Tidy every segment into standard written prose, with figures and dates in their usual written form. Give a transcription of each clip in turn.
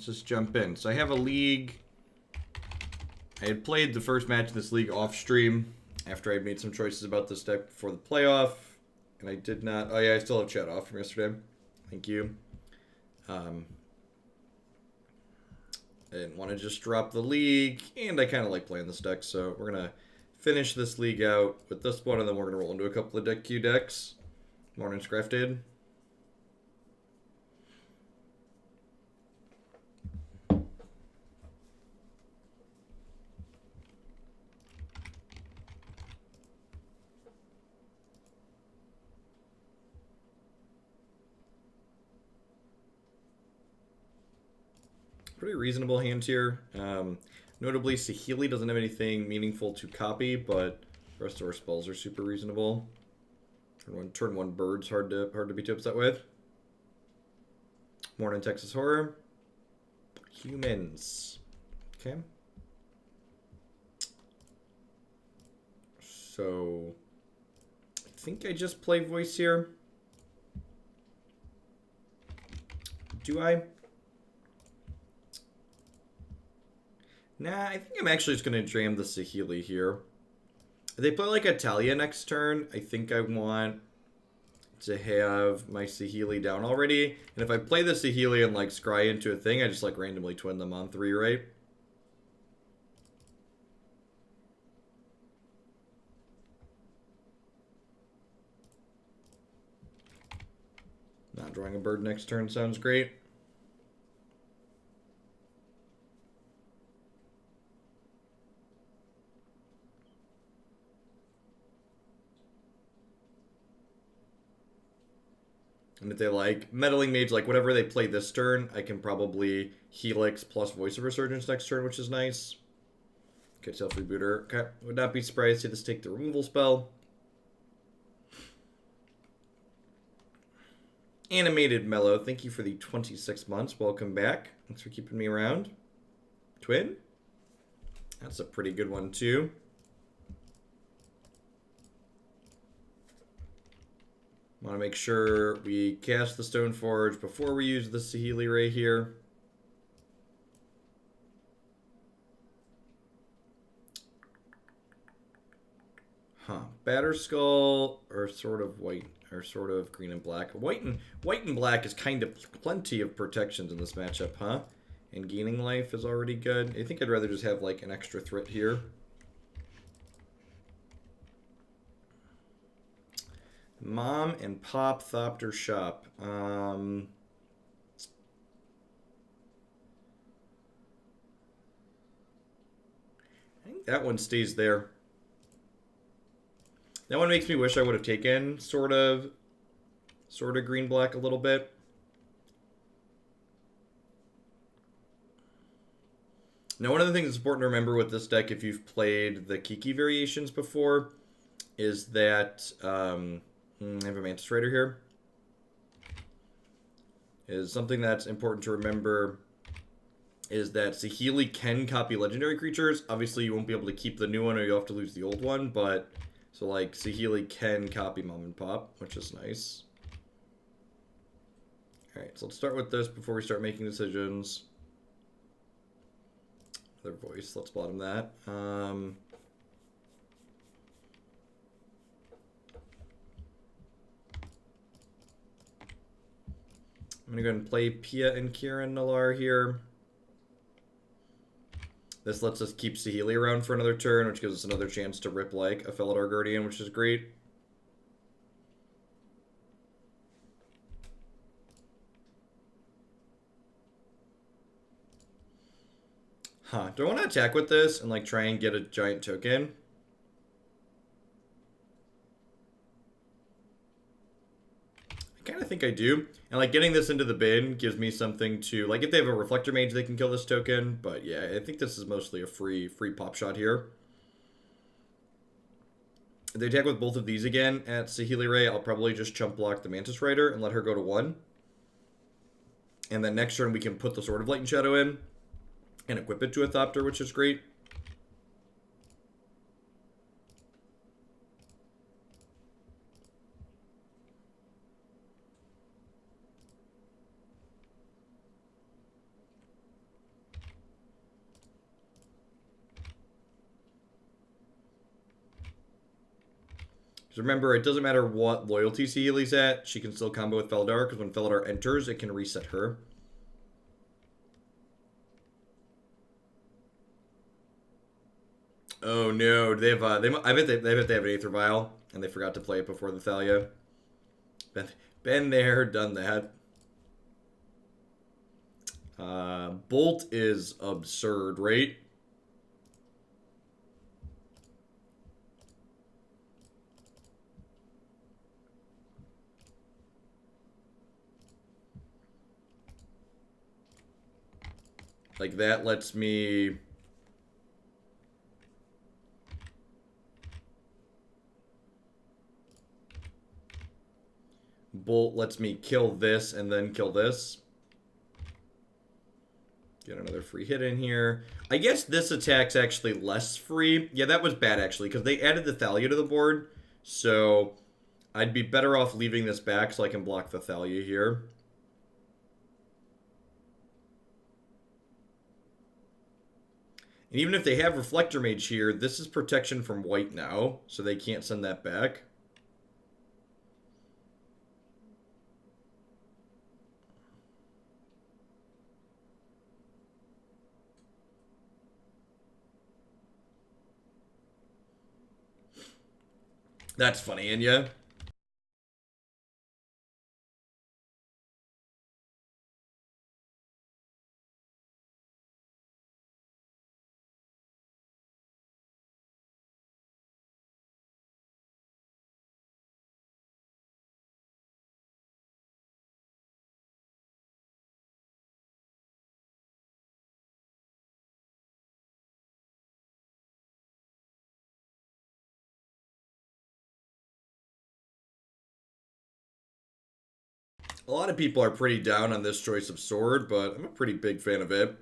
let's just jump in. So I have a league. I had played the first match of this league off stream after I made some choices about this deck before the playoff. And I did not... Oh yeah, I still have chat off from yesterday. Thank you. I didn't want to just drop the league, and I kind of like playing this deck, so we're going to finish this league out with this one, and then we're going to roll into a couple of deck Q decks. Morning's crafted. Pretty reasonable hand here. Notably, Saheeli doesn't have anything meaningful to copy, but the rest of our spells are super reasonable. Turn one bird's hard to be too upset with. Morning Texas Horror. Humans. Okay. So I think I just play voice here. Do I? Nah, I think I'm actually just going to jam the Saheeli here. If they play like Italia next turn, I think I want to have my Saheeli down already. And if I play the Saheeli and like scry into a thing, I just like randomly twin them on 3, right? Not drawing a bird next turn sounds great. And if they like Meddling Mage, like whatever they play this turn, I can probably Helix plus Voice of Resurgence next turn, which is nice. Okay, self rebooter. Okay, would not be surprised to see this take the removal spell. Animated Mellow, thank you for the 26 months. Welcome back. Thanks for keeping me around. Twin? That's a pretty good one, too. Want to make sure we cast the Stoneforge before we use the Saheeli Rai here. Huh. Batterskull or sort of white or sort of green and black. White and black is kind of plenty of protections in this matchup, huh? And gaining life is already good. I think I'd rather just have like an extra threat here. Mom and Pop Thopter Shop. I think that one stays there. That one makes me wish I would have taken sort of green-black a little bit. Now, one of the things that's important to remember with this deck, if you've played the Kiki variations before, is that... I have a Mantis Rider here. Is something that's important to remember is that Saheeli can copy legendary creatures. Obviously, you won't be able to keep the new one or you'll have to lose the old one, but so like Saheeli can copy Mom and Pop, which is nice. Alright, so let's start with this before we start making decisions. Another voice, let's bottom that. I'm going to go ahead and play Pia and Kiran Nalaar here. This lets us keep Saheeli around for another turn, which gives us another chance to rip like a Felidar Guardian, which is great. Huh. Do I want to attack with this and like try and get a giant token? I kind of think I do. And like getting this into the bin gives me something to, like if they have a Reflector Mage, they can kill this token. But yeah, I think this is mostly a free pop shot here. If they attack with both of these again at Saheeli Rai, I'll probably just chump block the Mantis Rider and let her go to 1. And then next turn we can put the Sword of Light and Shadow in and equip it to a Thopter, which is great. Because remember, it doesn't matter what loyalty Saheleei's at, she can still combo with Felidar, because when Felidar enters, it can reset her. Oh no, they have I bet they have an Aether Vial, and they forgot to play it before the Thalia. Been there, done that. Bolt is absurd, right? Like, that lets me... Bolt lets me kill this and then kill this. Get another free hit in here. I guess this attack's actually less free. Yeah, that was bad, actually, because they added the Thalia to the board. So, I'd be better off leaving this back so I can block the Thalia here. And even if they have Reflector Mage here, this is protection from white now, so they can't send that back. That's funny, Inya. A lot of people are pretty down on this choice of sword, but I'm a pretty big fan of it.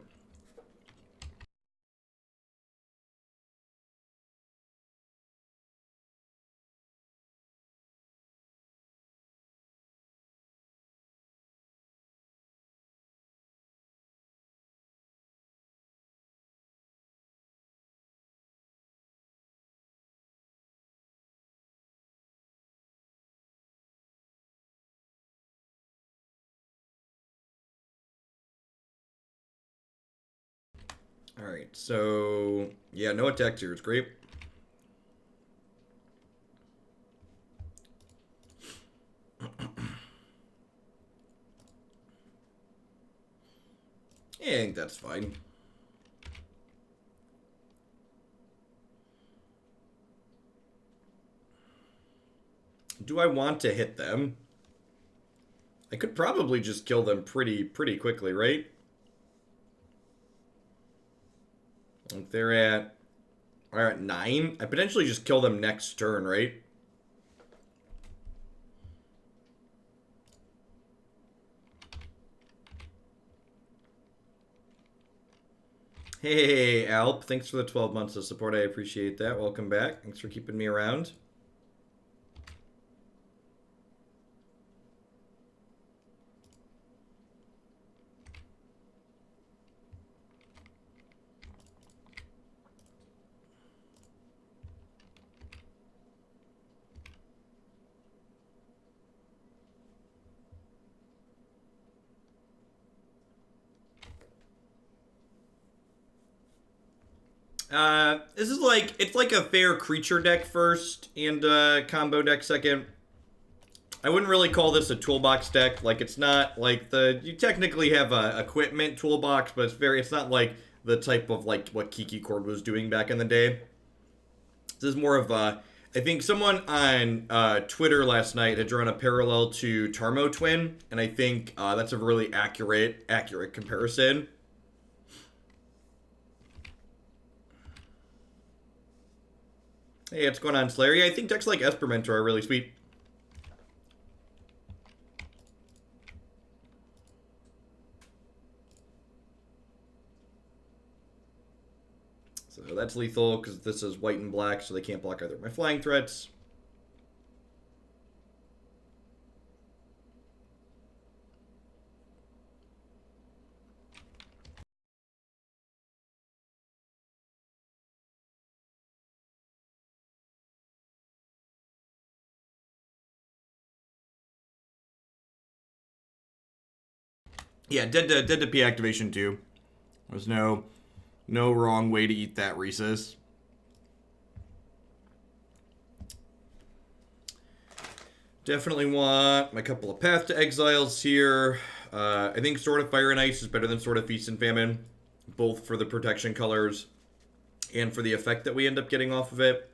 Alright, so... yeah, no attacks here. It's great. I think that's fine. Do I want to hit them? I could probably just kill them pretty quickly, right? If they're at 9, I potentially just kill them next turn, right? Hey, Alp, thanks for the 12 months of support. I appreciate that. Welcome back. Thanks for keeping me around. This is like, it's like a fair creature deck first and combo deck second. I wouldn't really call this a toolbox deck. Like, it's not like you technically have a equipment toolbox, but it's not like the type of like what Kiki Cord was doing back in the day. This is more of a, I think someone on Twitter last night had drawn a parallel to Tarmo Twin, and I think that's a really accurate comparison. Hey, what's going on, Sahleei? I think decks like Espermentor are really sweet. So that's lethal, because this is white and black, so they can't block either of my flying threats. Yeah, dead to P activation too. There's no wrong way to eat that, Reese's. Definitely want my couple of Path to Exiles here. I think Sword of Fire and Ice is better than Sword of Feast and Famine, both for the protection colors and for the effect that we end up getting off of it.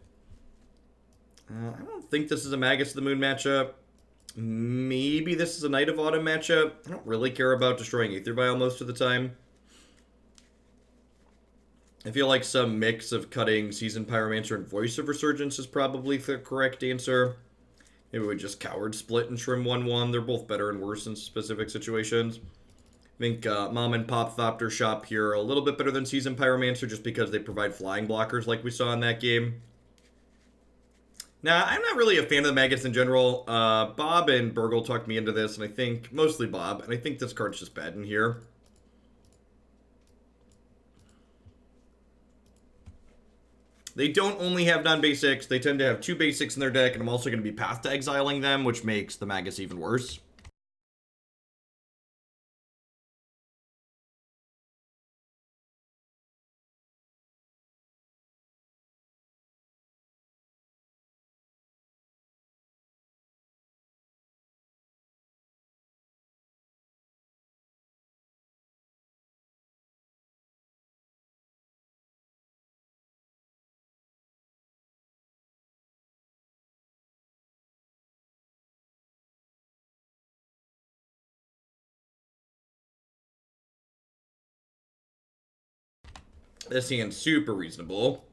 I don't think this is a Magus of the Moon matchup. Maybe this is a Night of Autumn matchup. I don't really care about destroying Aether Vial most of the time. I feel like some mix of cutting Seasoned Pyromancer and Voice of Resurgence is probably the correct answer. Maybe we just Coward Split and trim 1-1. They're both better and worse in specific situations. I think Mom and Pop Thopter Shop here a little bit better than Seasoned Pyromancer just because they provide flying blockers like we saw in that game. Nah, I'm not really a fan of the Magus in general. Bob and Burgle talked me into this, and I think, mostly Bob, and I think this card's just bad in here. They don't only have non-basics, they tend to have 2 basics in their deck, and I'm also going to be Path to Exiling them, which makes the Magus even worse. This hand's super reasonable.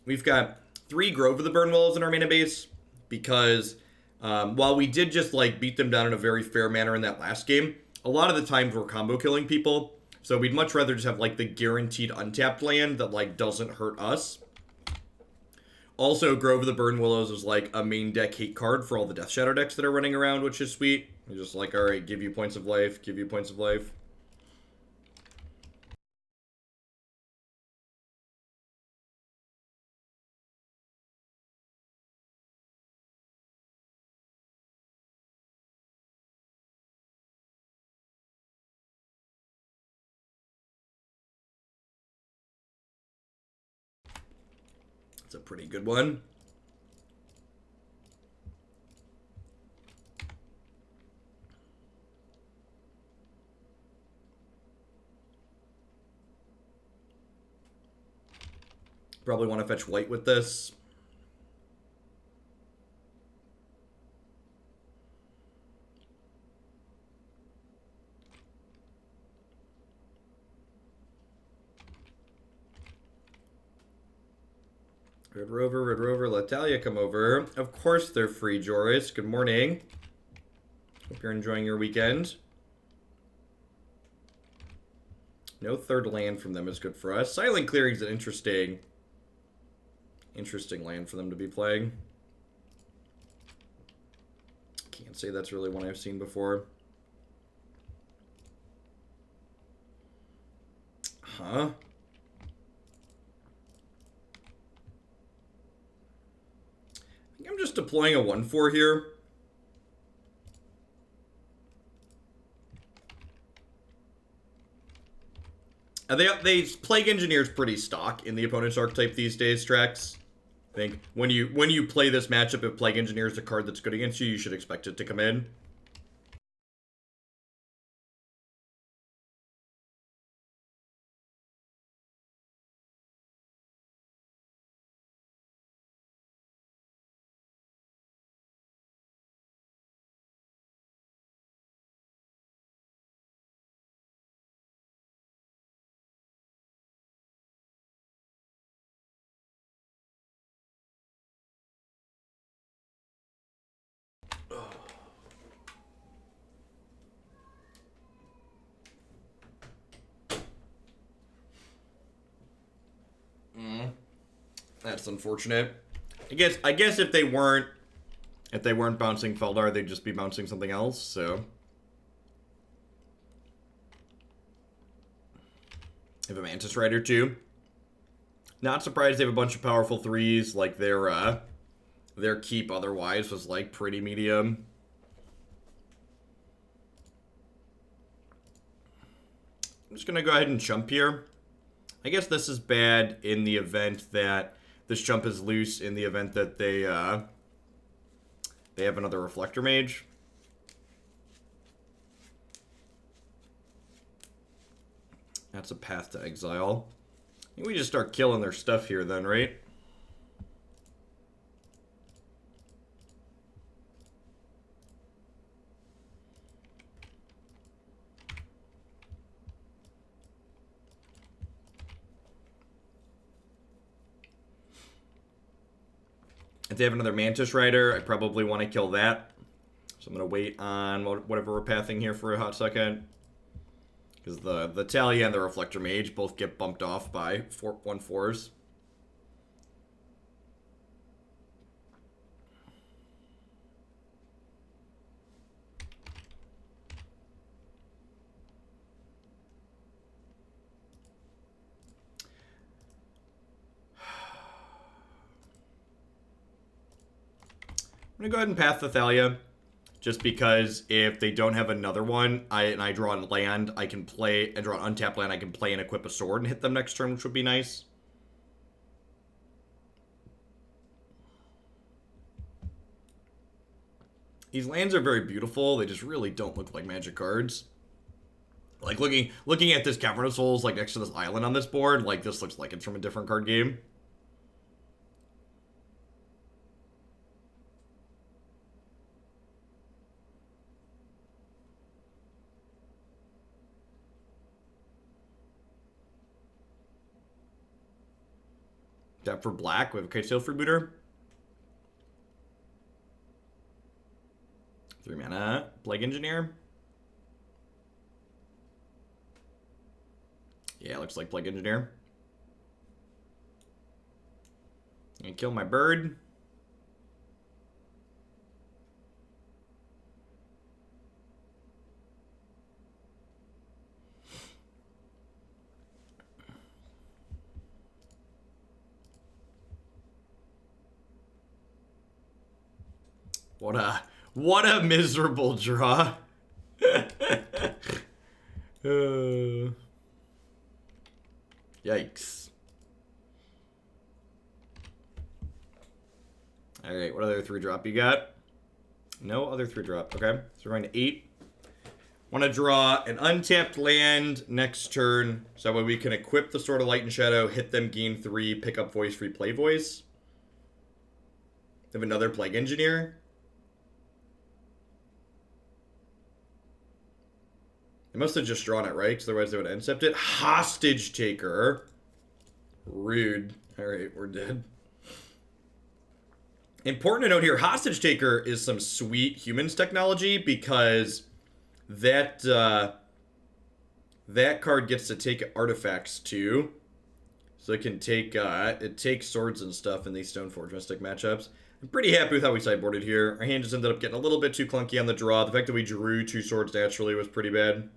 We've got 3 Grove of the Burnwillows in our mana base because while we did just like beat them down in a very fair manner in that last game, a lot of the times we're combo killing people. So we'd much rather just have like the guaranteed untapped land that like doesn't hurt us. Also, Grove of the Burnwillows is like a main deck hate card for all the Death Shadow decks that are running around, which is sweet. You're just like, alright, give you points of life, give you points of life. It's a pretty good one. Probably want to fetch white with this. Red Rover, let Talia come over. Of course they're free, Joris. Good morning. Hope you're enjoying your weekend. No third land from them is good for us. Silent Clearing is an interesting land for them to be playing. Can't say that's really one I've seen before. Huh? I think I'm just deploying a 1/4 here. They Plague Engineer's pretty stock in the opponent's archetype these days, Trex. I think when you play this matchup, if Plague Engineer is a card that's good against you, you should expect it to come in. That's unfortunate. I guess if they weren't bouncing Felidar, they'd just be bouncing something else, so. They have a Mantis Rider too. Not surprised they have a bunch of powerful 3s, like their their keep otherwise was like pretty medium. I'm just gonna go ahead and jump here. I guess this is bad in the event that this jump is loose, in the event that they have another Reflector Mage. That's a path to exile. I think we just start killing their stuff here then, right? If they have another Mantis Rider, I probably want to kill that. So I'm going to wait on whatever we're pathing here for a hot second. Because the Talia and the Reflector Mage both get bumped off by 1/4s. I'm going to go ahead and path the Thalia, just because if they don't have another one, and I draw a land, I can play, and draw an untapped land, I can play and equip a sword and hit them next turn, which would be nice. These lands are very beautiful, they just really don't look like Magic cards. Like, looking at this Cavern of Souls, like, next to this island on this board, like, this looks like it's from a different card game. Tap for black, we have a Kitesail Freebooter. 3 mana, Plague Engineer. Yeah, looks like Plague Engineer. Gonna kill my bird. What a miserable draw. Yikes. Alright, what other 3-drop you got? No other 3-drop. Okay, so we're going to 8. Want to draw an untapped land next turn, so that way we can equip the Sword of Light and Shadow, hit them, gain 3, pick up voice, free play voice. They have another Plague Engineer. They must have just drawn it, right? Because otherwise they would have intercepted it. Hostage Taker. Rude. Alright, we're dead. Important to note here, Hostage Taker is some sweet humans technology, because that card gets to take artifacts too. So it can take it takes swords and stuff in these Stoneforge Mystic matchups. I'm pretty happy with how we sideboarded here. Our hand just ended up getting a little bit too clunky on the draw. The fact that we drew 2 swords naturally was pretty bad.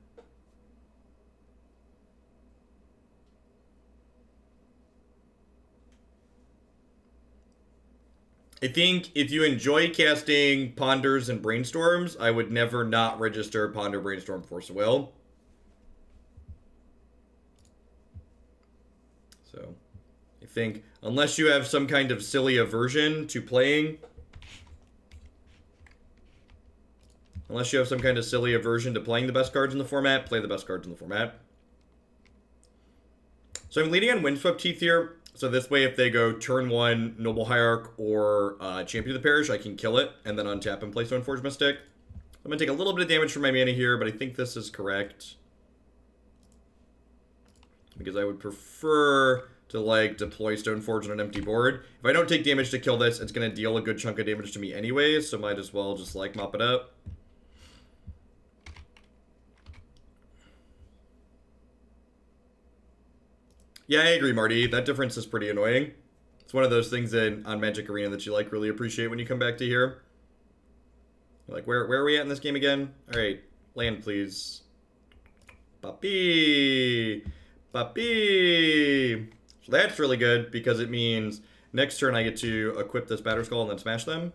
I think if you enjoy casting Ponders and Brainstorms, I would never not register Ponder, Brainstorm, Force of Will. So, I think, unless you have some kind of silly aversion to playing... Unless you have some kind of silly aversion to playing the best cards in the format, play the best cards in the format. So I'm leading on Windswept Heath here. So this way, if they go turn 1, Noble Hierarch, or Champion of the Parish, I can kill it, and then untap and play Stoneforge Mystic. I'm going to take a little bit of damage from my mana here, but I think this is correct. Because I would prefer to, like, deploy Stoneforge on an empty board. If I don't take damage to kill this, it's going to deal a good chunk of damage to me anyways, so might as well just, like, mop it up. Yeah, I agree, Marty. That difference is pretty annoying. It's one of those things on Magic Arena that you, like, really appreciate when you come back to here. You're like, where are we at in this game again? Alright, land, please. Puppy! Puppy! So that's really good, because it means Next turn I get to equip this Batterskull and then smash them.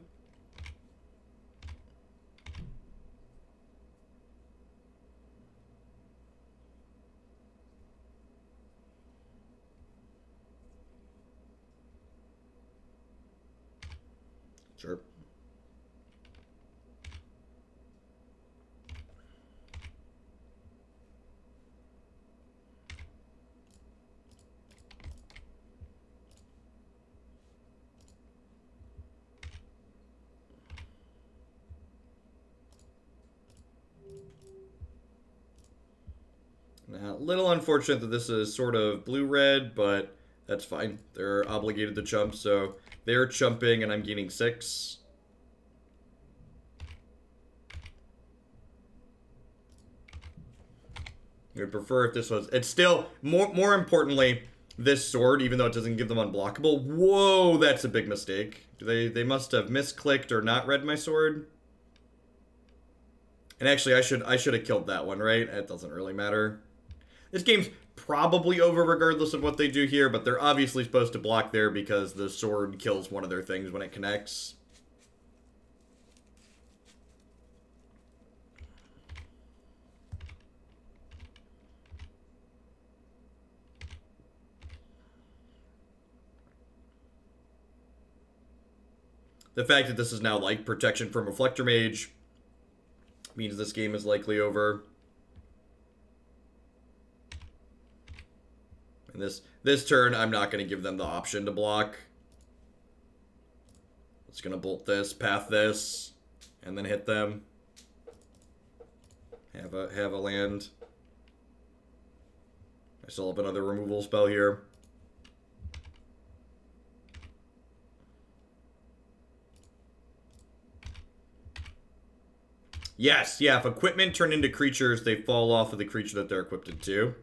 Sure. Now, a little unfortunate that this is sort of blue-red, but that's fine. They're obligated to chump, so they're chumping and I'm gaining 6. I would prefer if this was... It's still, more importantly, this sword, even though it doesn't give them unblockable. Whoa, that's a big mistake. They must have misclicked or not read my sword. And actually, I should have killed that one, right? It doesn't really matter. This game's probably over regardless of what they do here, but they're obviously supposed to block there because the sword kills one of their things when it connects. The fact that this is now like protection from Reflector Mage means this game is likely over. And this turn, I'm not going to give them the option to block. It's going to bolt this, path this, and then hit them. Have a land. I still have another removal spell here. Yes, yeah, if equipment turn into creatures, they fall off of the creature that they're equipped to.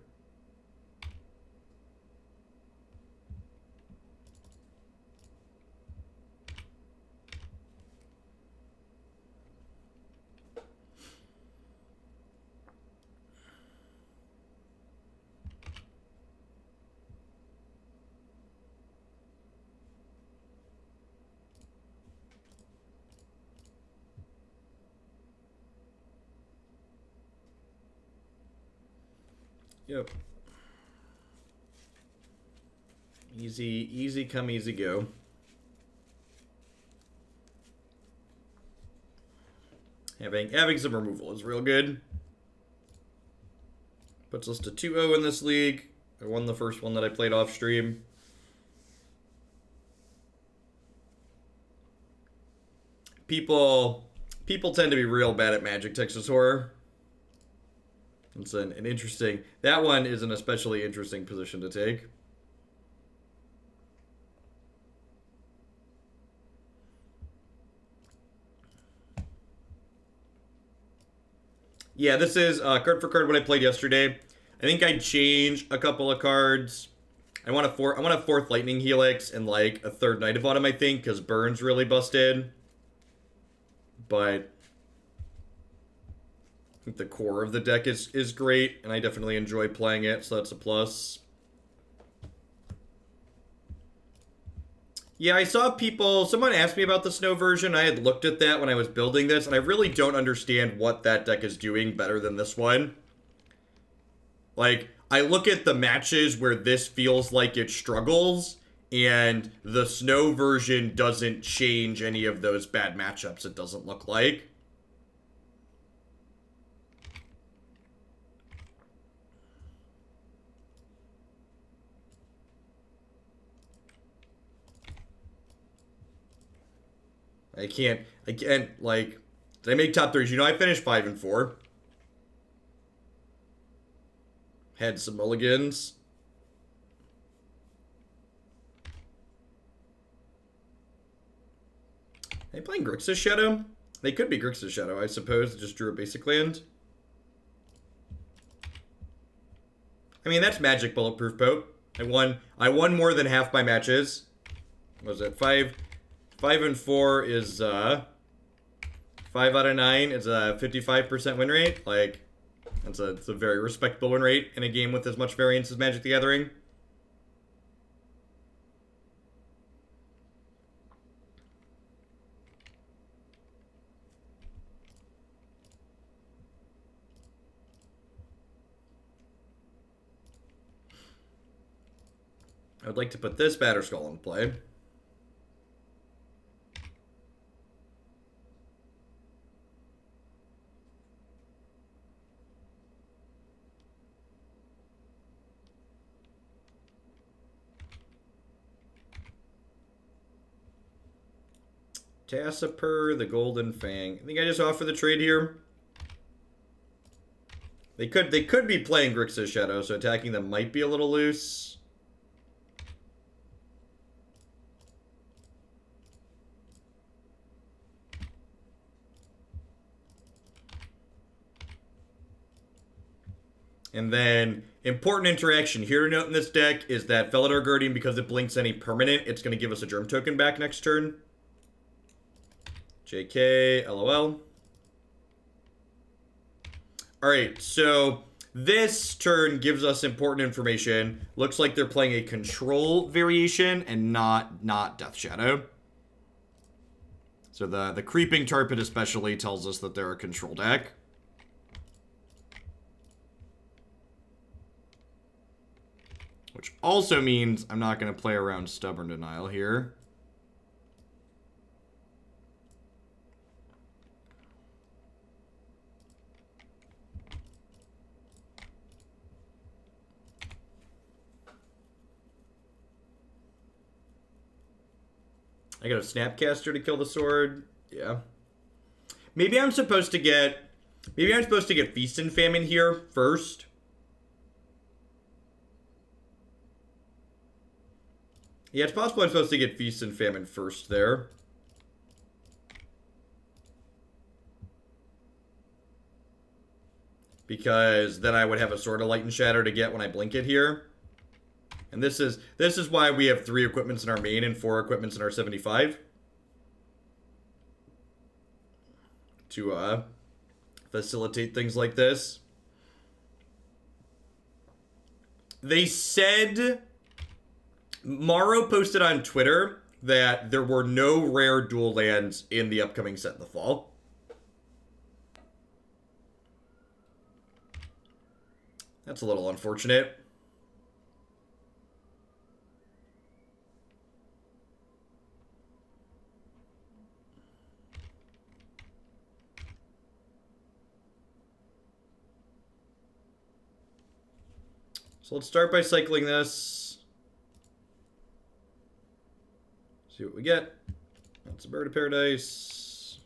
Yep. Easy come, easy go. Having some removal is real good. Puts us to 2-0 in this league. I won the first one that I played off stream. People tend to be real bad at Magic Texas Horror. It's an interesting... That one is an especially interesting position to take. Yeah, this is card for card what I played yesterday. I think I'd change a couple of cards. I want a fourth Lightning Helix and like a third Knight of Autumn, I think, because Burn's really busted. But I think the core of the deck is great, and I definitely enjoy playing it, so that's a plus. Yeah, I saw someone asked me about the snow version. I had looked at that when I was building this, and I really don't understand what that deck is doing better than this one. Like, I look at the matches where this feels like it struggles, and the snow version doesn't change any of those bad matchups, it doesn't look like. I can't, like, did I make top threes? You know, I finished 5 and 4. Had some mulligans. Are they playing Grixis Shadow? They could be Grixis Shadow, I suppose. Just drew a basic land. I mean, that's Magic Bulletproof Boat. I won more than half my matches. What was it? 5 and 4 is 5 out of 9 is a 55% win rate. Like, it's a very respectable win rate in a game with as much variance as Magic the Gathering. I would like to put this Batterskull in play. Tassipur, the Golden Fang. I think I just offer the trade here. They could be playing Grixis Shadow, so attacking them might be a little loose. And then, important interaction here to note in this deck is that Felidar Guardian, because it blinks any permanent, it's going to give us a Germ token back next turn. JK, LOL. Alright, so this turn gives us important information. Looks like they're playing a control variation and not Death Shadow. So the Creeping Tarpit especially tells us that they're a control deck. Which also means I'm not going to play around Stubborn Denial here. I got a Snapcaster to kill the sword. Yeah. Maybe I'm supposed to get Feast and Famine here first. Yeah, it's possible I'm supposed to get Feast and Famine first there. Because then I would have a Sword of Light and Shadow to get when I blink it here. And this is why we have 3 equipments in our main and 4 equipments in our 75. To facilitate things like this. They said... Morrow posted on Twitter that there were no rare dual lands in the upcoming set in the fall. That's a little unfortunate. So let's start by cycling this. See what we get. That's a Bird of Paradise.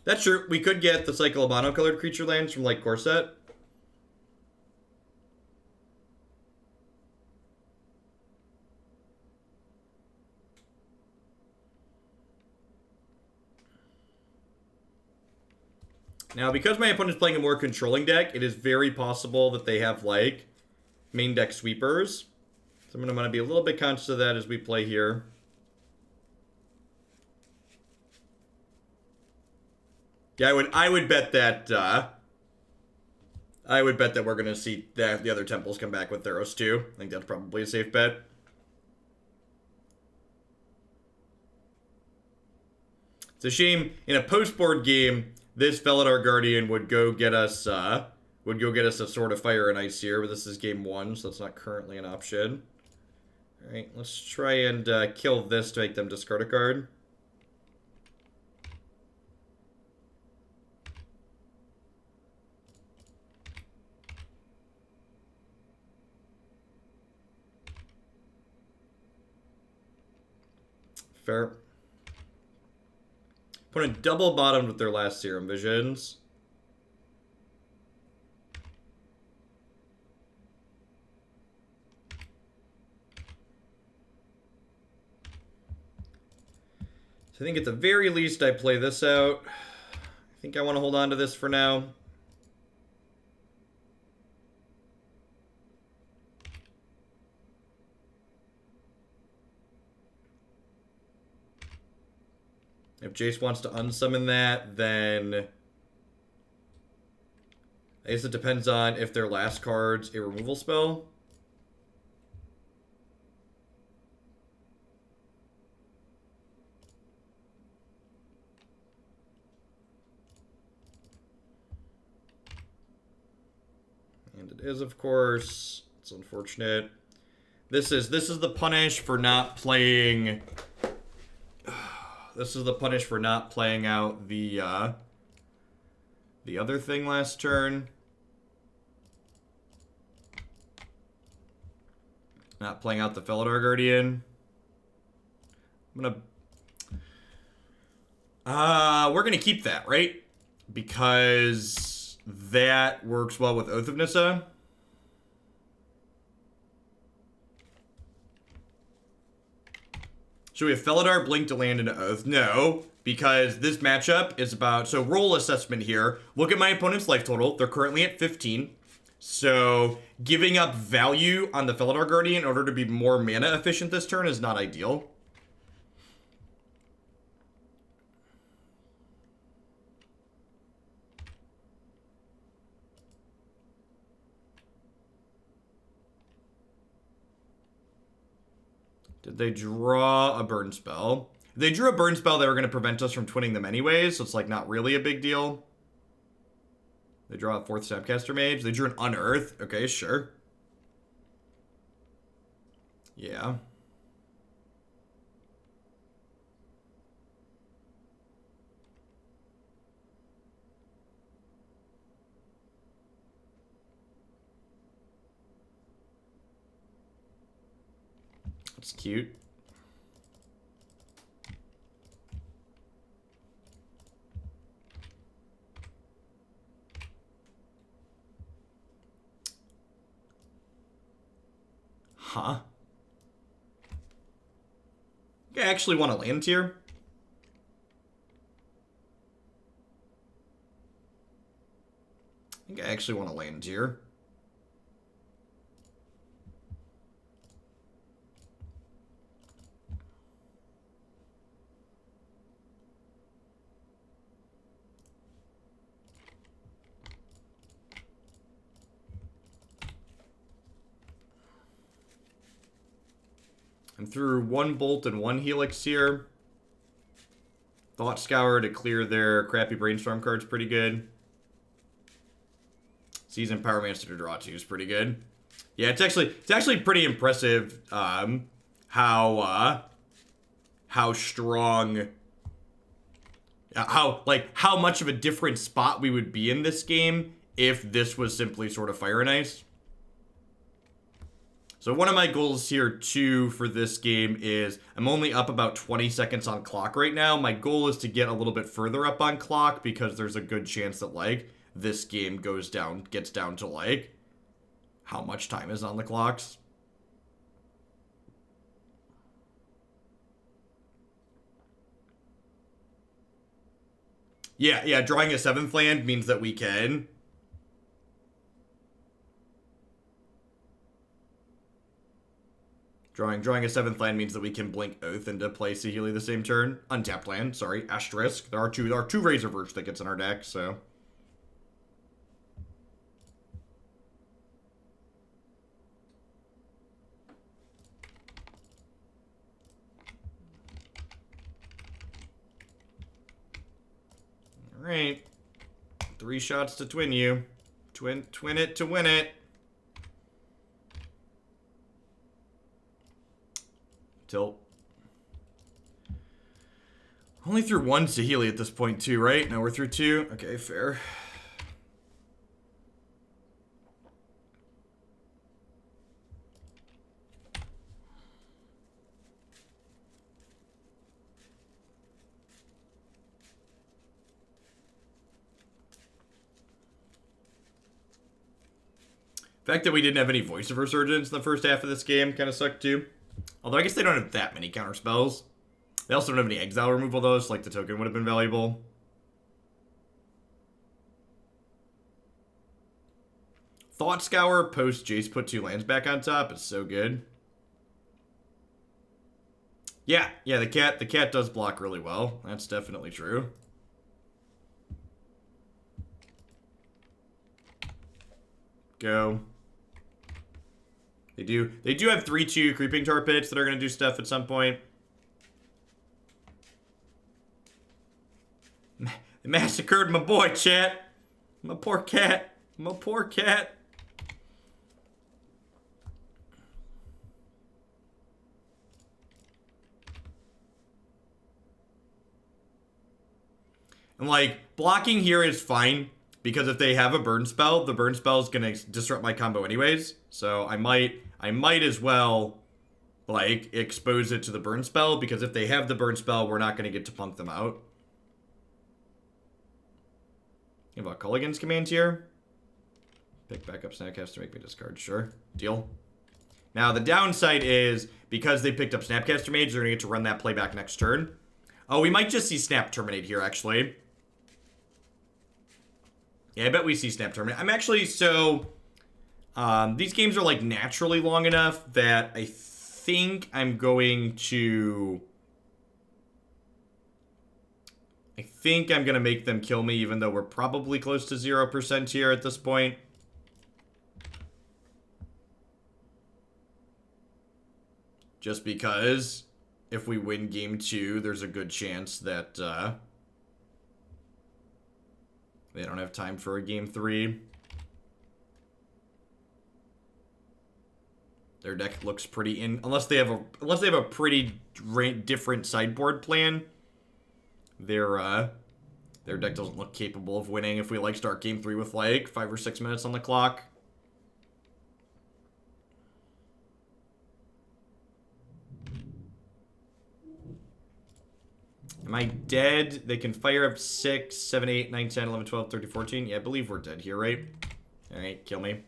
That's true. We could get the cycle of monocolored creature lands from like Corset. Now, because my opponent's playing a more controlling deck, it is very possible that they have, like, main deck sweepers. So I'm going to be a little bit conscious of that as we play here. Yeah, I would bet that, we're going to see the other temples come back with Theros too. I think that's probably a safe bet. It's a shame, in a post-board game... This Felidar Guardian would go get us a Sword of Fire and Ice here, but this is game 1, so that's not currently an option. Alright, let's try and kill this to make them discard a card. Fair. Opponent double bottomed with their last Serum Visions. So I think at the very least I play this out. I think I want to hold on to this for now. If Jace wants to unsummon that, then I guess it depends on if their last card's a removal spell. And it is, of course. It's unfortunate. This is the punish for not playing. This is the punish for not playing out the other thing last turn. Not playing out the Felidar Guardian. We're gonna keep that, right? Because that works well with Oath of Nissa. Should we have Felidar, Blink to land into Oath? No, because this matchup is about... So roll assessment here. Look at my opponent's life total. They're currently at 15. So giving up value on the Felidar Guardian in order to be more mana efficient this turn is not ideal. Did they draw a burn spell? If they drew a burn spell, they were going to prevent us from twinning them anyways, so it's like not really a big deal. They draw a 4th Snapcaster Mage. They drew an Unearth. Okay, sure. Yeah. That's cute. Huh? I actually want to land here. I think I actually want to land here. I'm through 1 Bolt and 1 Helix here. Thought Scour to clear their crappy Brainstorm cards pretty good. Seasoned Pyromancer to draw 2 is pretty good. Yeah, it's actually pretty impressive how strong, how much of a different spot we would be in this game if this was simply sort of Fire and Ice. So one of my goals here, too, for this game is I'm only up about 20 seconds on clock right now. My goal is to get a little bit further up on clock because there's a good chance that, like, this game gets down to, like, how much time is on the clocks. Yeah, drawing a 7th land means that we can... Drawing a 7th land means that we can blink Oath into play Saheeli the same turn. Untapped land, sorry, asterisk. There are two Razorverge Thickets in our deck, so. Alright. 3 shots to twin you. Twin it to win it. Tilt. Only through 1 Saheeli at this point, too, right? Now we're through 2. Okay, fair. The fact that we didn't have any Voice of Resurgence in the first half of this game kind of sucked, too. Although I guess they don't have that many counter spells. They also don't have any exile removal, though, so like the token would have been valuable. Thought Scour post Jace put 2 lands back on top is so good. Yeah, the cat does block really well. That's definitely true. Go. They do have 3/2 Creeping Tar Pits that are going to do stuff at some point. They massacred my boy, chat. My poor cat. My poor cat. And, like, blocking here is fine, because if they have a burn spell, the burn spell is going to disrupt my combo anyways. So I might as well, like, expose it to the burn spell, because if they have the burn spell, we're not going to get to punk them out. You have a Culligan's command here. Pick back up Snapcast to make me discard. Sure. Deal. Now, the downside is, because they picked up Snapcaster Mage, they're going to get to run that playback next turn. Oh, we might just see Snap terminate here, actually. Yeah, I bet we see Snap terminate. I'm actually so... these games are, like, naturally long enough that I think I'm going to... I think I'm going to make them kill me, even though we're probably close to 0% here at this point. Just because if we win game 2, there's a good chance that they don't have time for a game 3. Their deck looks pretty unless they have a pretty different sideboard plan. Their deck doesn't look capable of winning if we like start game 3 with like 5 or 6 minutes on the clock. Am I dead? They can fire up 6, 7, 8, 9, 10, 11, 12, 13, 14. Yeah, I believe we're dead here, right? Alright, kill me.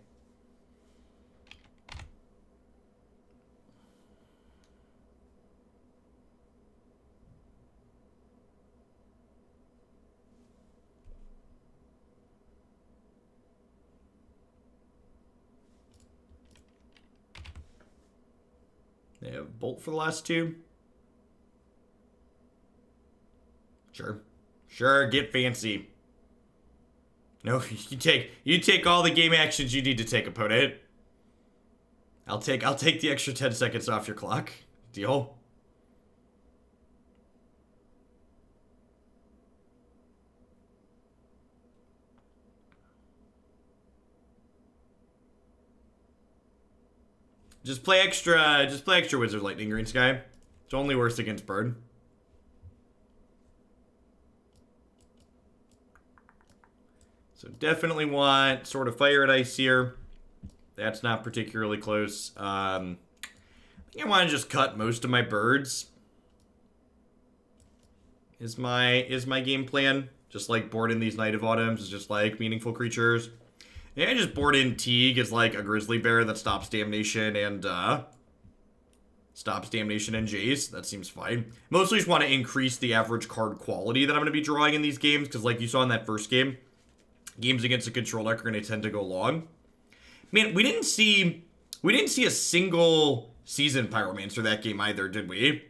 They have Bolt for the last 2. Sure, get fancy. No, you take all the game actions you need to take, opponent. I'll take the extra 10 seconds off your clock. Deal. Just play extra Wizard Lightning Green Sky. It's only worse against Bird. So definitely want Sword of Fire at Ice here. That's not particularly close. I think I want to just cut most of my birds. Is my game plan. Just like board in these Night of Autumns is just like meaningful creatures. Yeah, I just board in Teeg as like a grizzly bear that stops damnation and Jace. That seems fine. Mostly just want to increase the average card quality that I'm going to be drawing in these games, because like you saw in that first game, games against a control deck are going to tend to go long. Man, we didn't see a single Seasoned Pyromancer that game either, did we?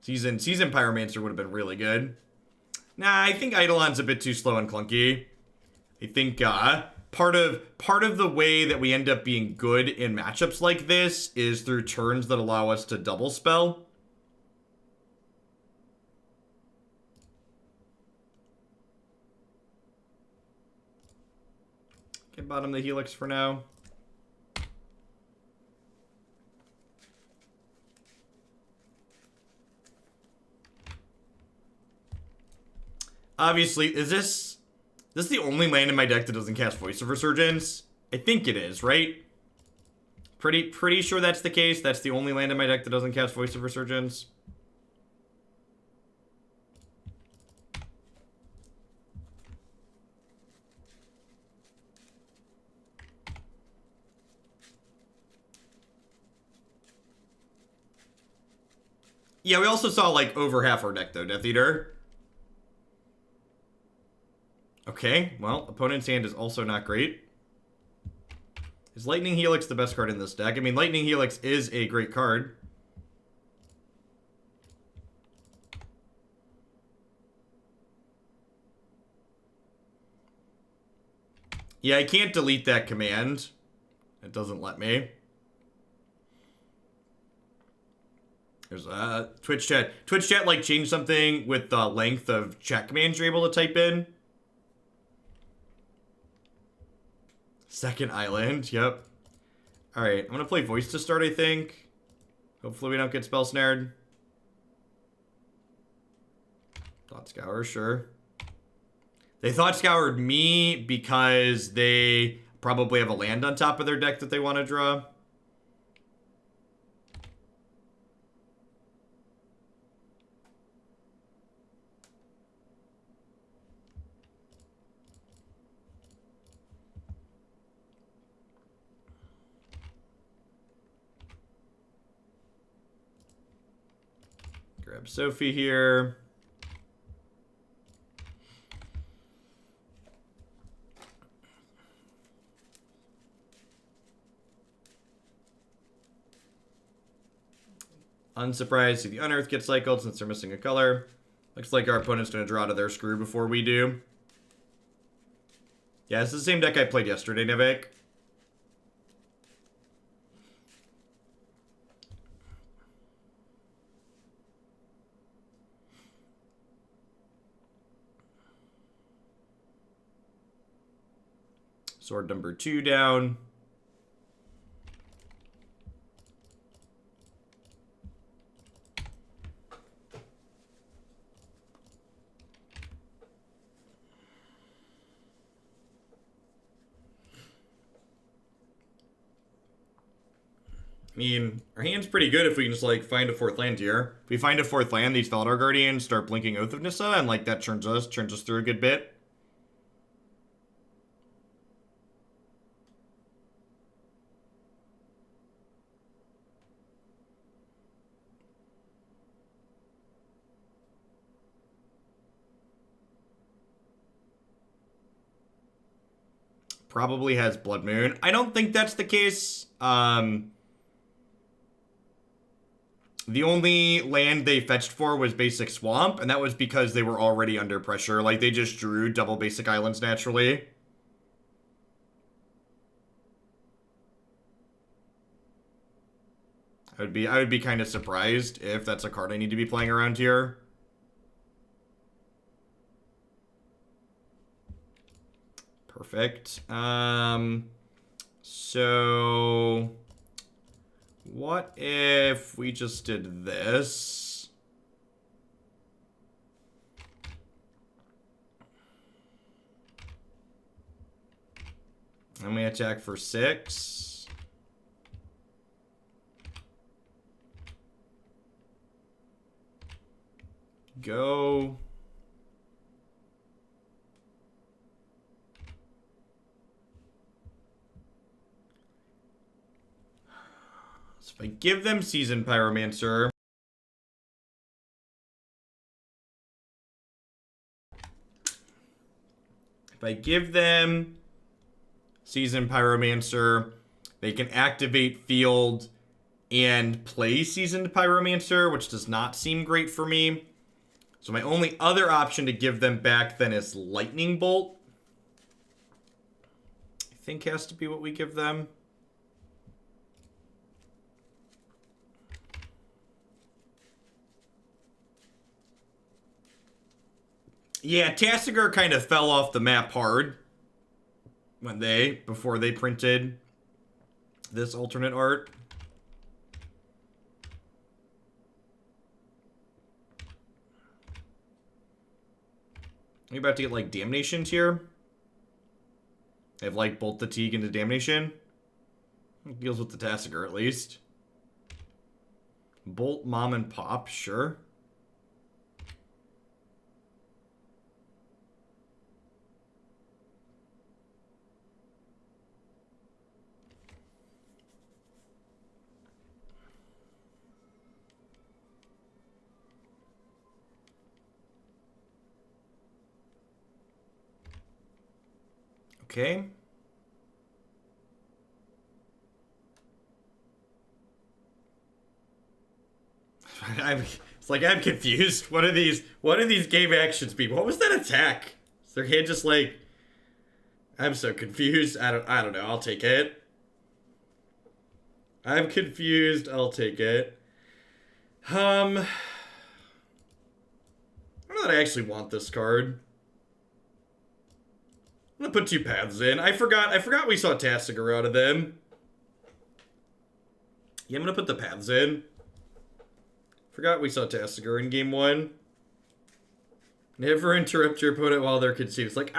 Seasoned Pyromancer would have been really good. Nah, I think Eidolon's a bit too slow and clunky. I think part of the way that we end up being good in matchups like this is through turns that allow us to double spell. Okay, bottom the Helix for now. Obviously, is this the only land in my deck that doesn't cast Voice of Resurgence? I think it is, right? Pretty sure that's the case. That's the only land in my deck that doesn't cast Voice of Resurgence. Yeah, we also saw, like, over half our deck, though, Death Eater. Okay, well, opponent's hand is also not great. Is Lightning Helix the best card in this deck? I mean, Lightning Helix is a great card. Yeah, I can't delete that command. It doesn't let me. There's Twitch chat. Twitch chat, like, changed something with the length of chat commands you're able to type in. Second island, yep. Alright, I'm gonna play Voice to start, I think. Hopefully we don't get spell snared. Thought Thought Scour, sure. They Thought Scoured me because they probably have a land on top of their deck that they want to draw. Grab Sophie here. Unsurprised if the Unearth gets cycled since they're missing a color. Looks like our opponent's going to draw to their screw before we do. Yeah, it's the same deck I played yesterday, Nivik. Sword number 2 down. I mean, our hand's pretty good if we can just, like, find a 4th land here. If we find a 4th land, these Felidar Guardians start blinking Oath of Nissa, and, like, that turns us through a good bit. Probably has Blood Moon. I don't think that's the case. The only land they fetched for was Basic Swamp, and that was because they were already under pressure. Like, they just drew double Basic Islands naturally. I would be kind of surprised if that's a card I need to be playing around here. Perfect. So what if we just did this? And we attack for 6. Go. So if I give them Seasoned Pyromancer, they can activate Field and play Seasoned Pyromancer, which does not seem great for me. So my only other option to give them back then is Lightning Bolt. I think has to be what we give them. Yeah, Tasigur kind of fell off the map hard before they printed this alternate art. Are you about to get, like, Damnations here? They have, like, Bolt the Teeg into Damnation. It deals with the Tasigur, at least. Bolt Mom and Pop, sure. Okay. It's like I'm confused. What are these game actions be? What was that attack? Is their hand just like, I'm so confused. I don't know. I'll take it. I'm confused. I'll take it. I don't know that I actually want this card. I'm gonna put 2 paths in. I forgot we saw Tasigur out of them. Yeah, I'm gonna put the paths in. Forgot we saw Tasigur in game 1. Never interrupt your opponent while they're conceding. It's like,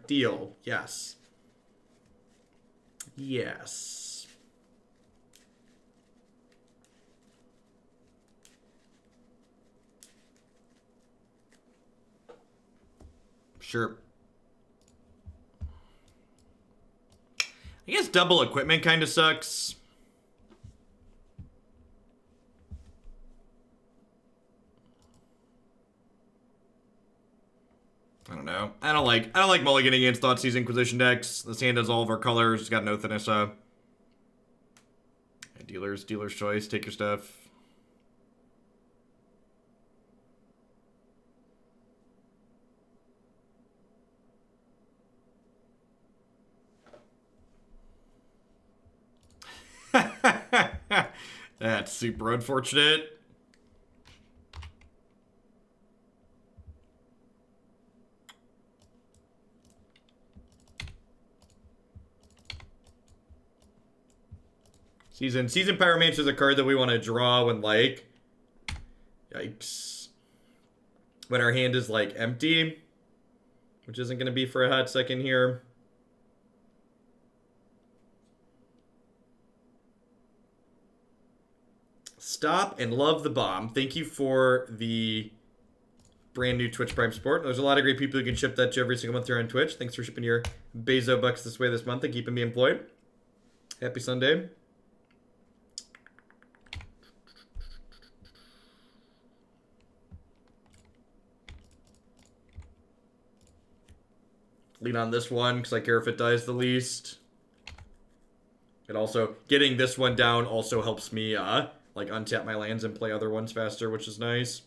deal. Yes. Yes. Sure. I guess double equipment kind of sucks. I don't know. I don't like mulliganing against Thoughtseize Inquisition decks. This hand has all of our colors. It's got an Oath of Nissa. Dealer's choice. Take your stuff. That's super unfortunate. Seasoned Pyromancer is a card that we want to draw when, like, yikes. When our hand is, like, empty, which isn't going to be for a hot second here. Stop and love the bomb. Thank you for the brand new Twitch Prime support. There's a lot of great people who can ship that to every single month here on Twitch. Thanks for shipping your Bezo bucks this way this month and keeping me employed. Happy Sunday. Lean on this one because I care if it dies the least. It also, getting this one down also helps me like untap my lands and play other ones faster, which is nice.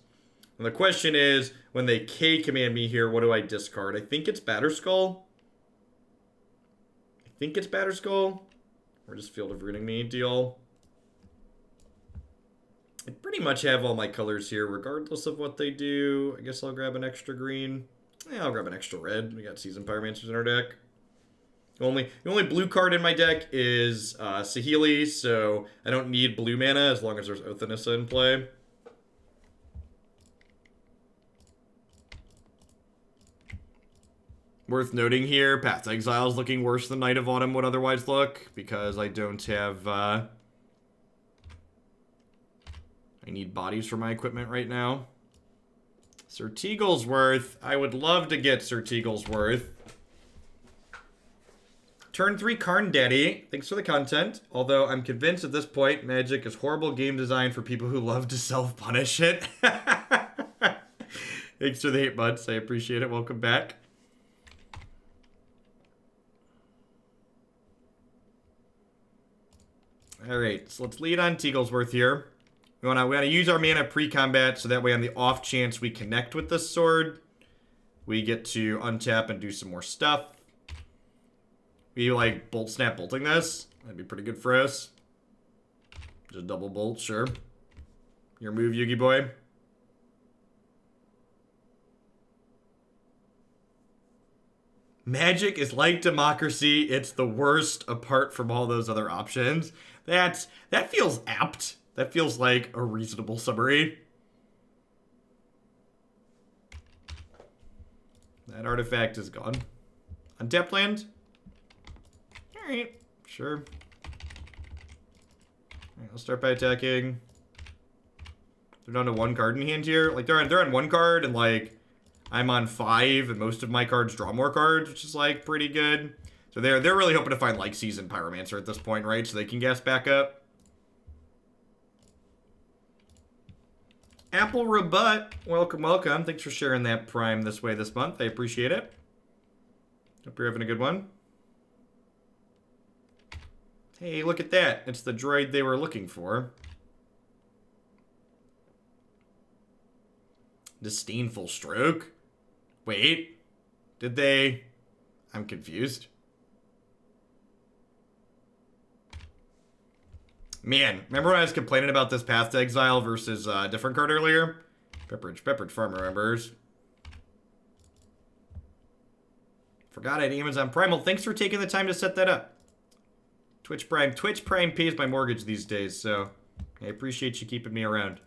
And the question is, when they K command me here, what do I discard? I think it's Batterskull. Or just Field of Rooting me deal. I pretty much have all my colors here, regardless of what they do. I guess I'll grab an extra green. Yeah, I'll grab an extra red. We got Seasoned Pyromancers in our deck. The only blue card in my deck is Sahleei, so I don't need blue mana as long as there's Oath of Nissa in play. Worth noting here, Path to Exile is looking worse than Night of Autumn would otherwise look, because I don't have... I need bodies for my equipment right now. Sir Teaglesworth. I would love to get Sir Teaglesworth. Turn 3 Karn Daddy. Thanks for the content. Although I'm convinced at this point Magic is horrible game design for people who love to self-punish it. Thanks for the 8 months. I appreciate it. Welcome back. Alright, so let's lead on Teaglesworth here. We want to use our mana pre-combat so that way on the off chance we connect with this sword, we get to untap and do some more stuff. We like bolt snap bolting this. That'd be pretty good for us. Just double bolt, sure. Your move, Yugi boy. Magic is like democracy. It's the worst apart from all those other options. That feels apt. That feels like a reasonable summary. That artifact is gone. Untapped land? Alright, sure. Alright, I'll start by attacking. They're down to 1 card in hand here. Like, they're on 1 card, and, like, I'm on 5, and most of my cards draw more cards, which is, like, pretty good. So they're really hoping to find, like, Seasoned Pyromancer at this point, right? So they can gas back up. Apple Rebut, welcome, welcome. Thanks for sharing that Prime this way this month. I appreciate it. Hope you're having a good one. Hey, look at that. It's the droid they were looking for. Disdainful Stroke? Wait. Did they... I'm confused. Man, remember when I was complaining about this Path to Exile versus a different card earlier? Pepperidge Farm remembers. Forgot I had Amazon Primal. Thanks for taking the time to set that up. Twitch Prime pays my mortgage these days, so I appreciate you keeping me around.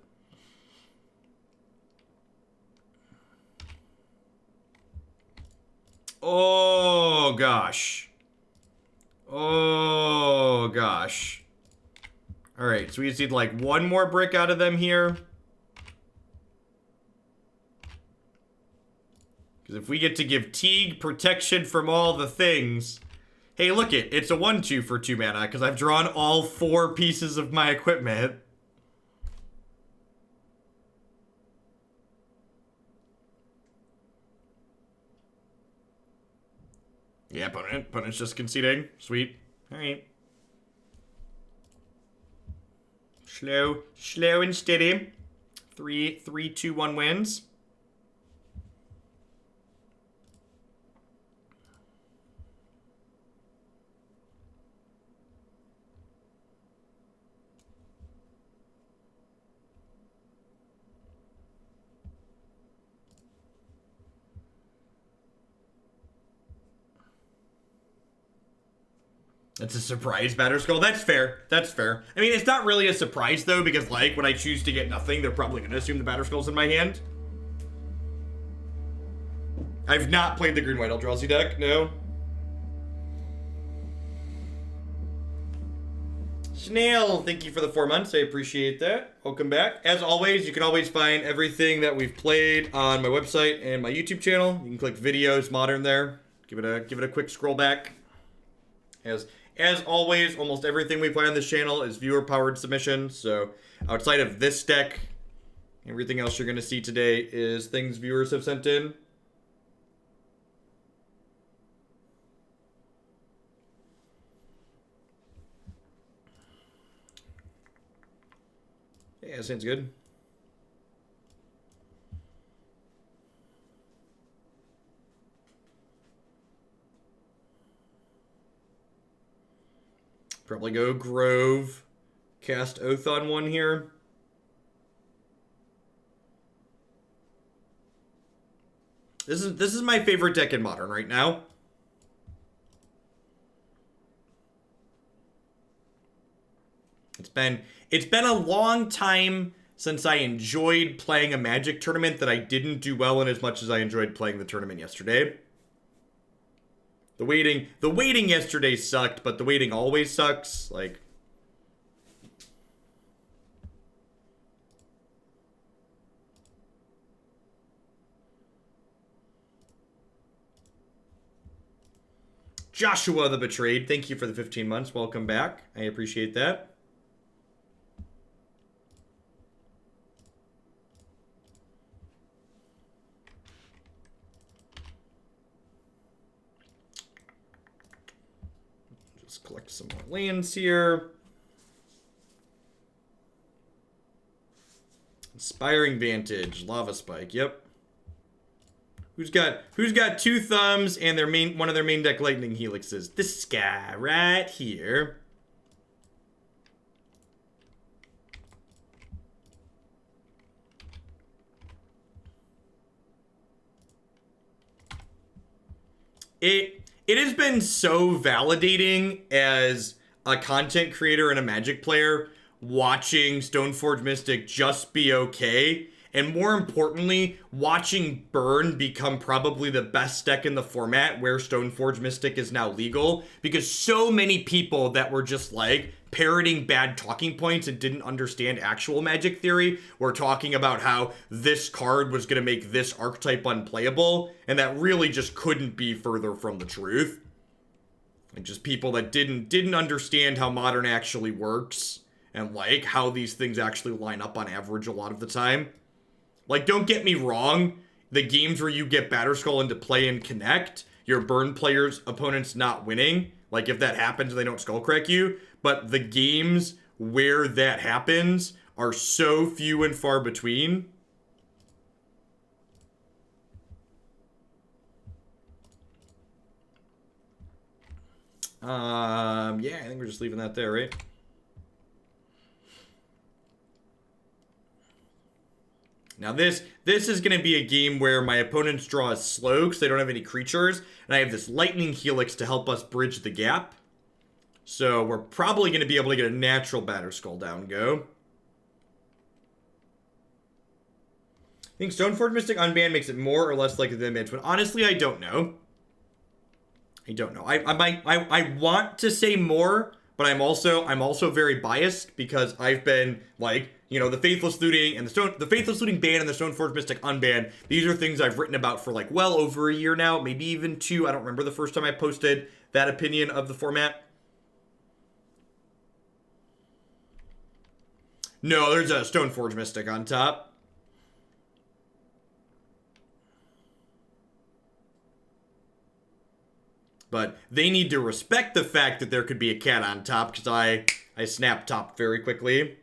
Oh, gosh. Oh, gosh. Alright, so we just need, like, one more brick out of them here. Because if we get to give Teeg protection from all the things... Hey, look it. It's a 1-2 for 2 mana, because I've drawn all 4 pieces of my equipment. Yeah, opponent's just conceding. Sweet. Alright. Slow and steady. 3-2-1 wins. It's a surprise, Batterskull. That's fair. That's fair. I mean, it's not really a surprise, though, because, like, when I choose to get nothing, they're probably going to assume the Batterskull's in my hand. I've not played the Green-White Eldrazi deck, no. Snail, thank you for the 4 months. I appreciate that. Welcome back. As always, you can always find everything that we've played on my website and my YouTube channel. You can click videos, modern there. Give it a quick scroll back. As always, almost everything we play on this channel is viewer-powered submission, so outside of this deck, everything else you're going to see today is things viewers have sent in. Yeah, sounds good. Probably go Grove. Cast Oath on one here. This is my favorite deck in Modern right now. It's been a long time since I enjoyed playing a Magic tournament that I didn't do well in as much as I enjoyed playing the tournament yesterday. The waiting yesterday sucked, but the waiting always sucks. Like, Joshua the Betrayed, thank you for the 15 months. Welcome back. I appreciate that. Just collect some more lands here. Inspiring Vantage, Lava Spike, yep. Who's got 2 thumbs and one of their main deck Lightning Helixes? This guy right here. It has been so validating as a content creator and a Magic player watching Stoneforge Mystic just be okay. And more importantly, watching Burn become probably the best deck in the format where Stoneforge Mystic is now legal. Because so many people that were just like parroting bad talking points and didn't understand actual Magic theory were talking about how this card was going to make this archetype unplayable. And that really just couldn't be further from the truth. Like just people that didn't understand how Modern actually works. And like how these things actually line up on average a lot of the time. Like, don't get me wrong, the games where you get Batterskull into play and connect, your Burn player's opponent's not winning. Like, if that happens, they don't Skullcrack you. But the games where that happens are so few and far between. Yeah, I think we're just leaving that there, right? Now this is going to be a game where my opponents draw is slow because they don't have any creatures. And I have this Lightning Helix to help us bridge the gap. So we're probably going to be able to get a natural Batterskull down go. I think Stoneforge Mystic unban makes it more or less likely than management. Honestly, I don't know. I don't know. I want to say more, but I'm also very biased because I've been like, you know, the Faithless Looting and the Faithless Looting ban and the Stoneforge Mystic unban. These are things I've written about for like well over a year now, maybe even 2. I don't remember the first time I posted that opinion of the format. No, there's a Stoneforge Mystic on top. But they need to respect the fact that there could be a cat on top, because I snap top very quickly.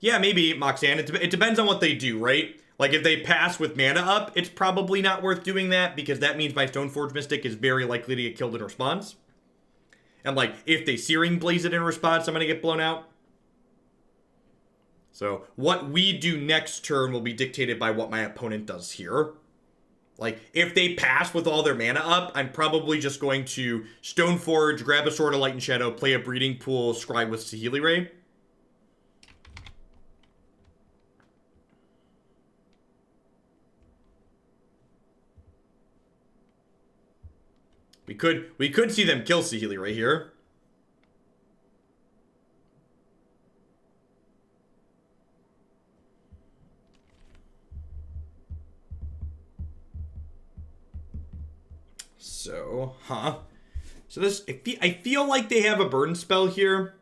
Yeah, maybe, Moxan. It depends on what they do, right? Like, if they pass with mana up, it's probably not worth doing that, because that means my Stoneforge Mystic is very likely to get killed in response. And, like, if they Searing Blaze it in response, I'm going to get blown out. So, what we do next turn will be dictated by what my opponent does here. Like, if they pass with all their mana up, I'm probably just going to Stoneforge, grab a Sword of Light and Shadow, play a Breeding Pool, Scribe with Saheeli Rai. We could see them kill Saheeli Rai here. So, So this, I feel like they have a burn spell here.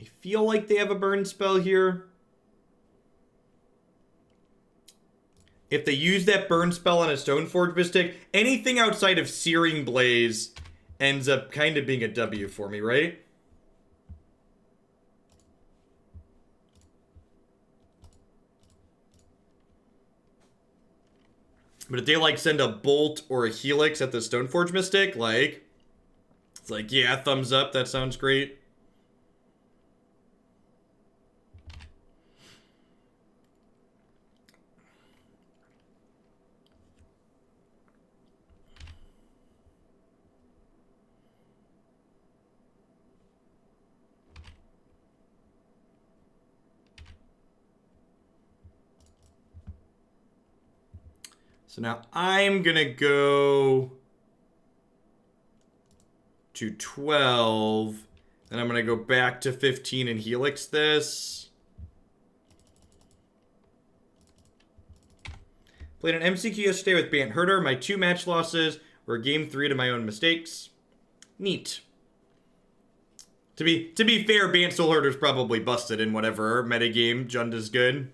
I feel like they have a burn spell here. If they use that burn spell on a Stoneforge Mystic, anything outside of Searing Blaze ends up kind of being a W for me, right? But if they, like, send a Bolt or a Helix at the Stoneforge Mystic, like, it's like, yeah, thumbs up, that sounds great. So now I'm gonna go to 12, and I'm gonna go back to 15 and Helix this. Played an MCQ yesterday with Bant Herder. My 2 match losses were game 3 to my own mistakes. Neat. To be fair, Bant Soul Herder's probably busted in whatever metagame Jund is good.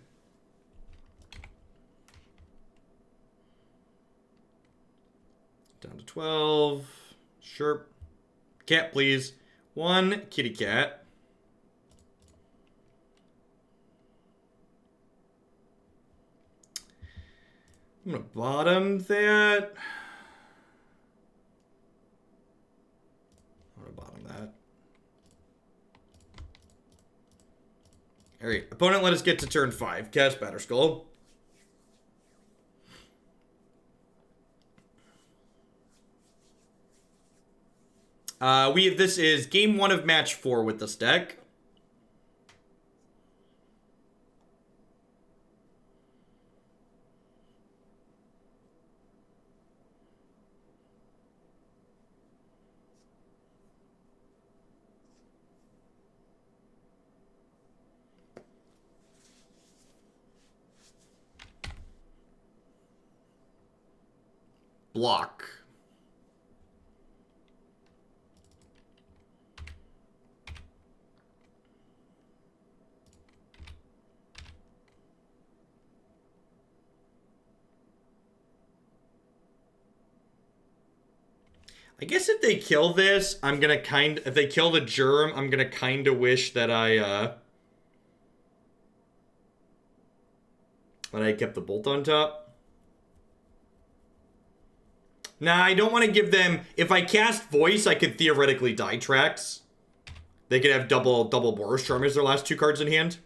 Down to 12. Sure. Cat, please. 1 kitty cat. I'm gonna bottom that. I'm gonna bottom that. Alright, opponent let us get to turn 5. Cast Batterskull. This is game 1 of match 4 with this deck. Block. I guess if they kill this, I'm gonna if they kill the Germ, I'm gonna kinda wish that I kept the Bolt on top. Nah, I don't want to give them... If I cast Voice, I could theoretically die Tracks. They could have double Boros Charm as their last 2 cards in hand.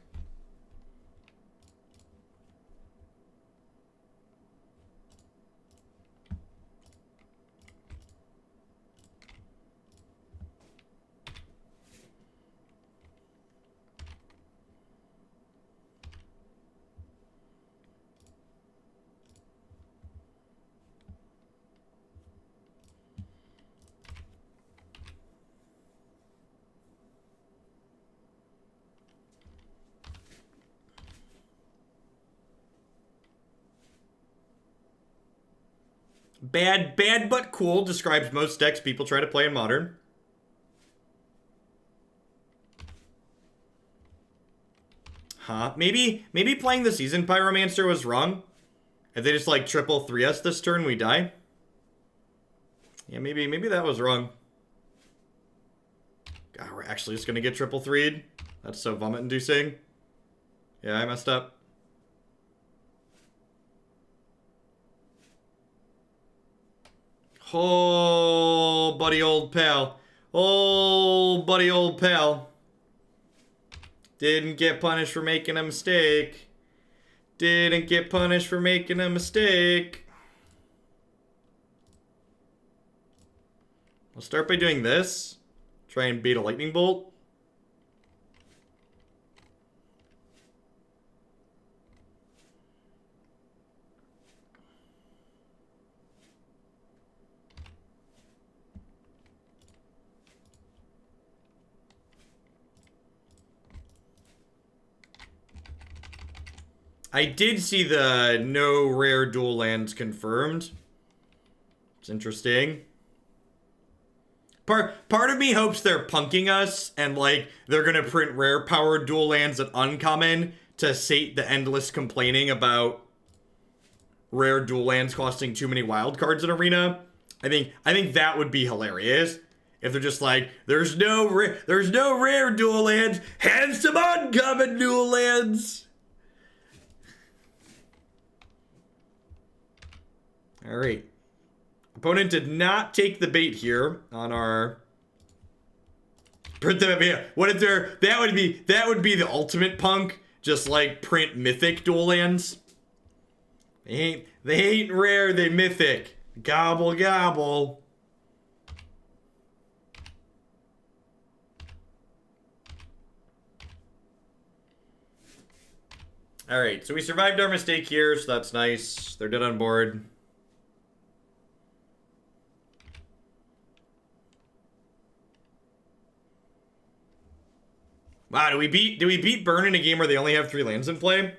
Bad but cool describes most decks people try to play in Modern. Huh? Maybe playing the Seasoned Pyromancer was wrong. If they just like triple 3S this turn, we die. Yeah, maybe that was wrong. God, we're actually just gonna get triple 3'd. That's so vomit inducing. Yeah, I messed up. Oh, buddy old pal. Oh, buddy old pal. Didn't get punished for making a mistake. Didn't get punished for making a mistake. I'll start by doing this. Try and beat a lightning bolt. I did see the no rare dual lands confirmed. It's interesting. Part of me hopes they're punking us and like they're gonna print rare powered dual lands at uncommon to sate the endless complaining about rare dual lands costing too many wild cards in Arena. I think that would be hilarious if they're just like there's no rare dual lands, have some uncommon dual lands. All right. Opponent did not take the bait here on our. What if they're that would be the ultimate punk, just like print mythic dual lands. They ain't rare, they mythic. Gobble gobble. All right, so we survived our mistake here, so that's nice. They're dead on board. Wow, do we beat Burn in a game where they only have 3 lands in play?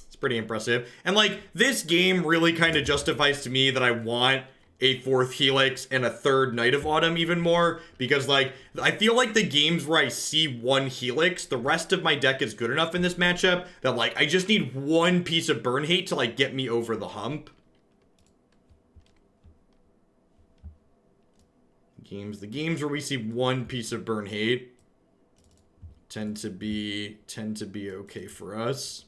It's pretty impressive. And like, this game really kind of justifies to me that I want a 4th Helix and a 3rd Night of Autumn even more. Because like, I feel like the games where I see 1 Helix, the rest of my deck is good enough in this matchup that like, I just need 1 piece of Burn hate to like get me over the hump. The games where we see 1 piece of Burn hate tend to be okay for us.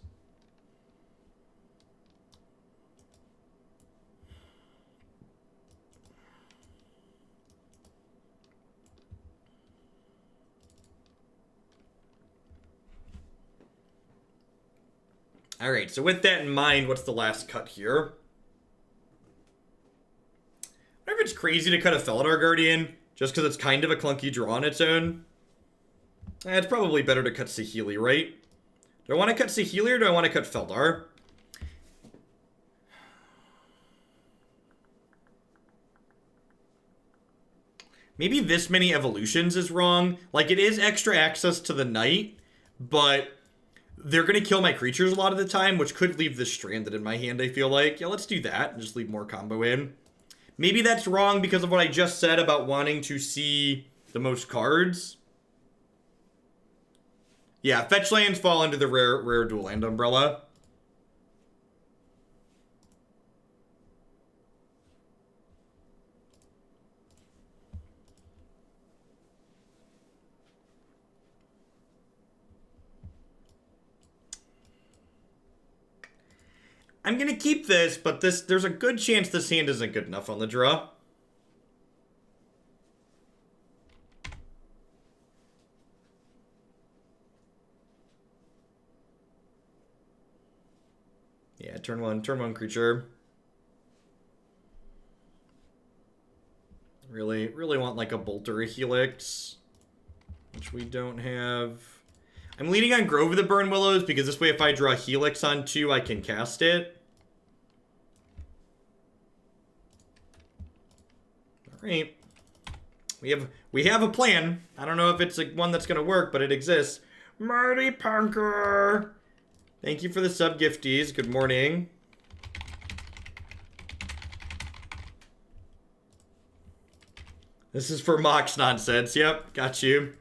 All right, so with that in mind, what's the last cut here? I wonder if it's crazy to cut a Felidar Guardian just because it's kind of a clunky draw on its own. It's probably better to cut Sahleei, right? Do I want to cut Sahleei or do I want to cut Felidar? Maybe this many evolutions is wrong. Like, it is extra access to the Knight, but they're going to kill my creatures a lot of the time, which could leave this stranded in my hand, I feel like. Yeah, let's do that and just leave more combo in. Maybe that's wrong because of what I just said about wanting to see the most cards. Yeah, fetch lands fall into the rare dual land umbrella. I'm gonna keep this, but there's a good chance this hand isn't good enough on the draw. Yeah, turn one creature. Really want like a Bolt or a Helix, which we don't have. I'm leaning on Grove of the Burnwillows because this way if I draw a Helix on 2, I can cast it. Alright. We have a plan. I don't know if it's like one that's gonna work, but it exists. Marty Punker! Thank you for the sub gifties. Good morning. This is for Mox nonsense. Yep, got you.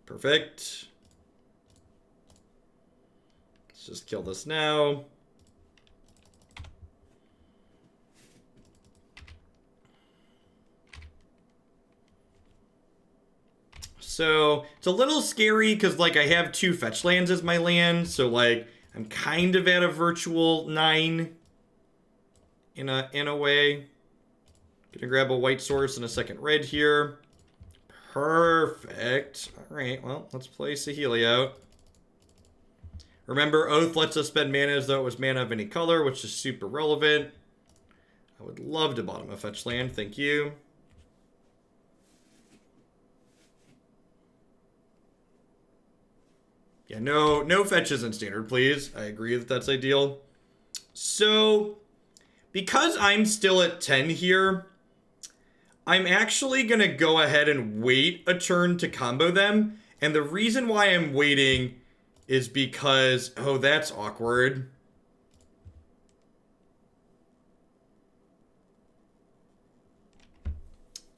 Perfect. Let's just kill this now. So it's a little scary because, like, I have 2 fetch lands as my land, so, like, I'm kind of at a virtual 9 in a way. Gonna grab a white source and a second red here. Perfect. All right, well, let's play Saheeli out. Remember, Oath lets us spend mana as though it was mana of any color, which is super relevant. I would love to bottom a fetch land, thank you. Yeah, no fetches in standard, please. I agree that that's ideal. So, because I'm still at 10 here, I'm actually going to go ahead and wait a turn to combo them. And the reason why I'm waiting is because... Oh, that's awkward.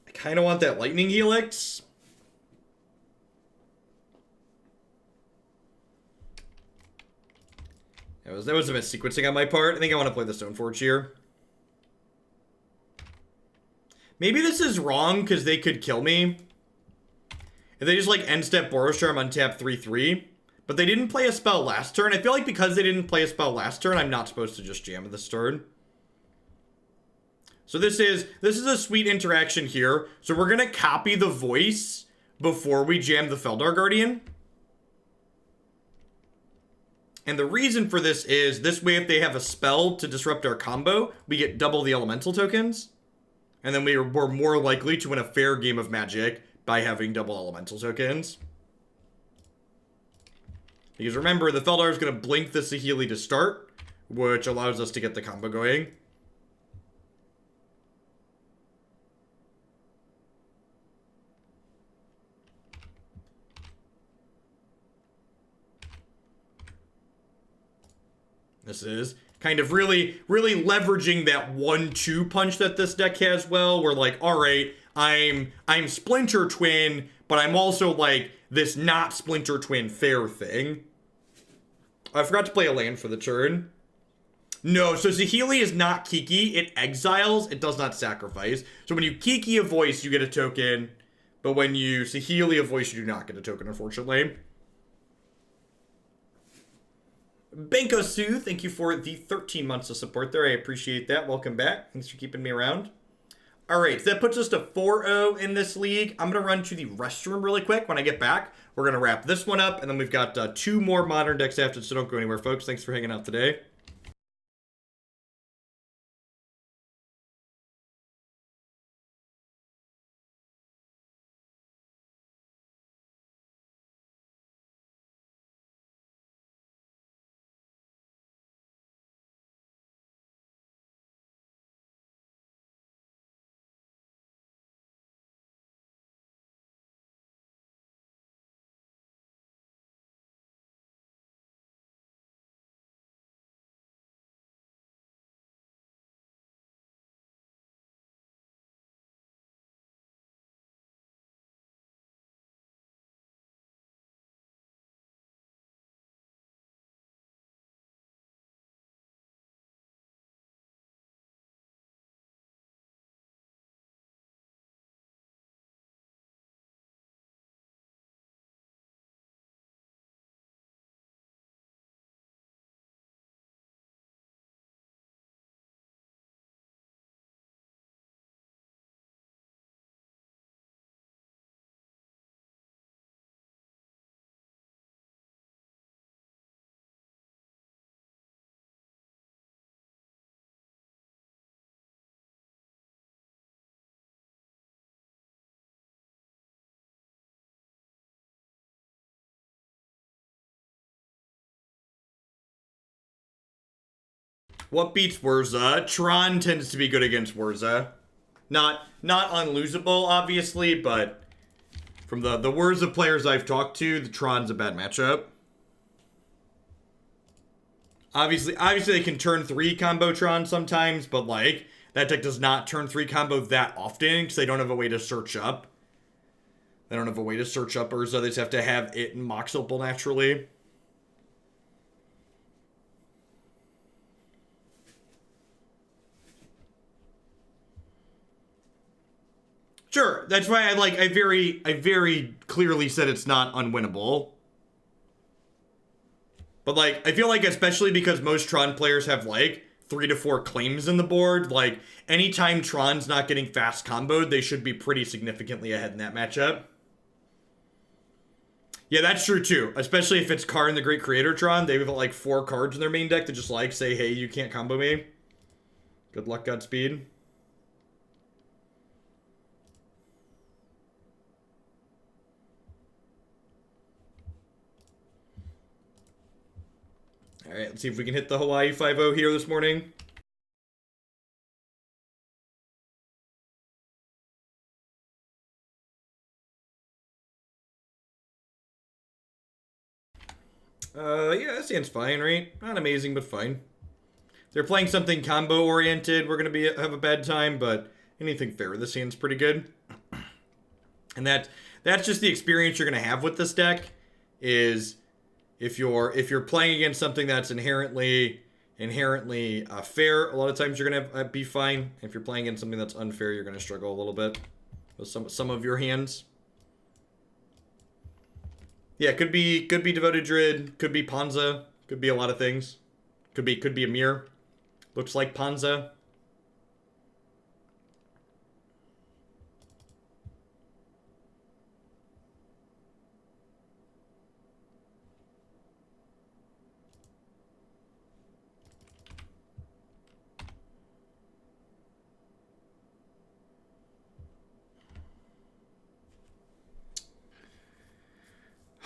I kind of want that Lightning Helix. That was a bit sequencing on my part. I think I want to play the Stoneforge here. Maybe this is wrong because they could kill me. If they just like end step Boros Charm, untap 3/3. But they didn't play a spell last turn. I feel like because they didn't play a spell last turn, I'm not supposed to just jam this turn. So this is a sweet interaction here. So we're gonna copy the voice before we jam the Felidar Guardian. And the reason for this is, this way if they have a spell to disrupt our combo, we get double the elemental tokens. And then we're more likely to win a fair game of Magic by having double elemental tokens. Because remember, the Felidar is going to blink the Saheeli to start, which allows us to get the combo going. This is kind of really leveraging that 1-2 punch that this deck has well. We're like, all right, I'm Splinter Twin, but I'm also like this not Splinter Twin fair thing. I forgot to play a land for the turn. No, so Saheeli is not Kiki. It exiles, it does not sacrifice. So when you Kiki a voice, you get a token. But when you Saheeli a voice, you do not get a token, unfortunately. Banko Sue, thank you for the 13 months of support there. I appreciate that. Welcome back. Thanks for keeping me around. All right, so that puts us to 4-0 in this league. I'm going to run to the restroom really quick. When I get back, we're going to wrap this one up, and then we've got 2 more modern decks after, so don't go anywhere, folks. Thanks for hanging out today. What beats Wurza? Tron tends to be good against Wurza. Not unlosable, obviously, but from the Wurza players I've talked to, the Tron's a bad matchup. Obviously they can turn 3 combo Tron sometimes, but like that deck does not turn 3 combo that often because they don't have a way to search up. They don't have a way to search up Urza. They just have to have it in Mox Opal naturally. Sure, that's why I very clearly said it's not unwinnable. But like, I feel like especially because most Tron players have like 3 to 4 claims in the board, like anytime Tron's not getting fast comboed, they should be pretty significantly ahead in that matchup. Yeah, that's true too. Especially if it's Karn the Great Creator Tron, they have like 4 cards in their main deck to just like say, hey, you can't combo me. Good luck, Godspeed. Alright, let's see if we can hit the Hawaii 5-0 here this morning. Yeah, that seems fine, right? Not amazing, but fine. They're playing something combo-oriented, we're gonna have a bad time, but anything fair this hand's pretty good. And that's just the experience you're gonna have with this deck, is if you're playing against something that's inherently fair, a lot of times you're gonna be fine. If you're playing against something that's unfair, you're gonna struggle a little bit with some of your hands. Yeah, could be Devoted Druid, could be Ponza, could be a lot of things. Could be a mirror. Looks like Ponza.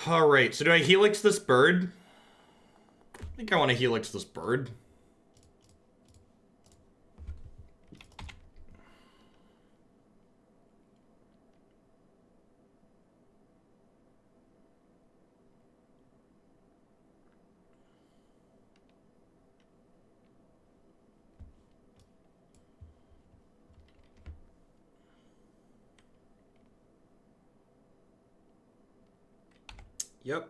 Alright, so do I Helix this bird? I think I want to Helix this bird. Yep.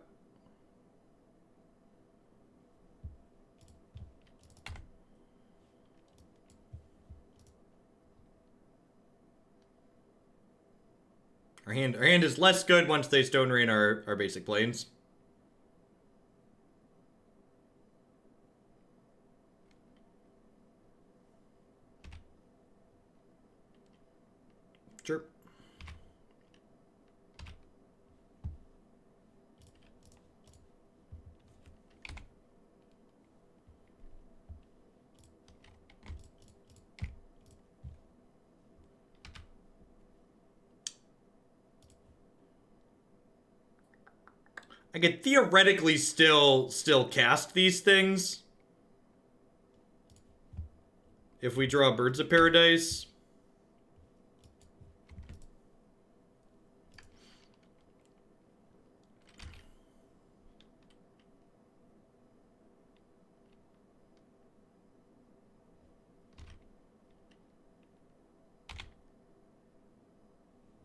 Our hand is less good once they Stone Rain our basic planes. Sure. I could theoretically still cast these things if we draw Birds of Paradise.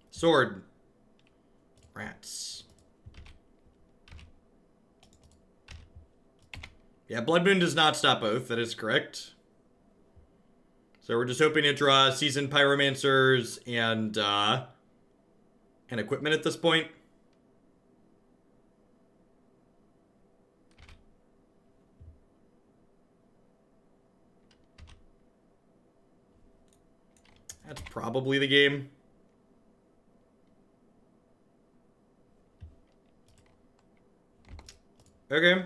Sword. Rats. Yeah, Blood Moon does not stop Oath, that is correct. So we're just hoping to draw Seasoned Pyromancers and equipment at this point. That's probably the game. Okay.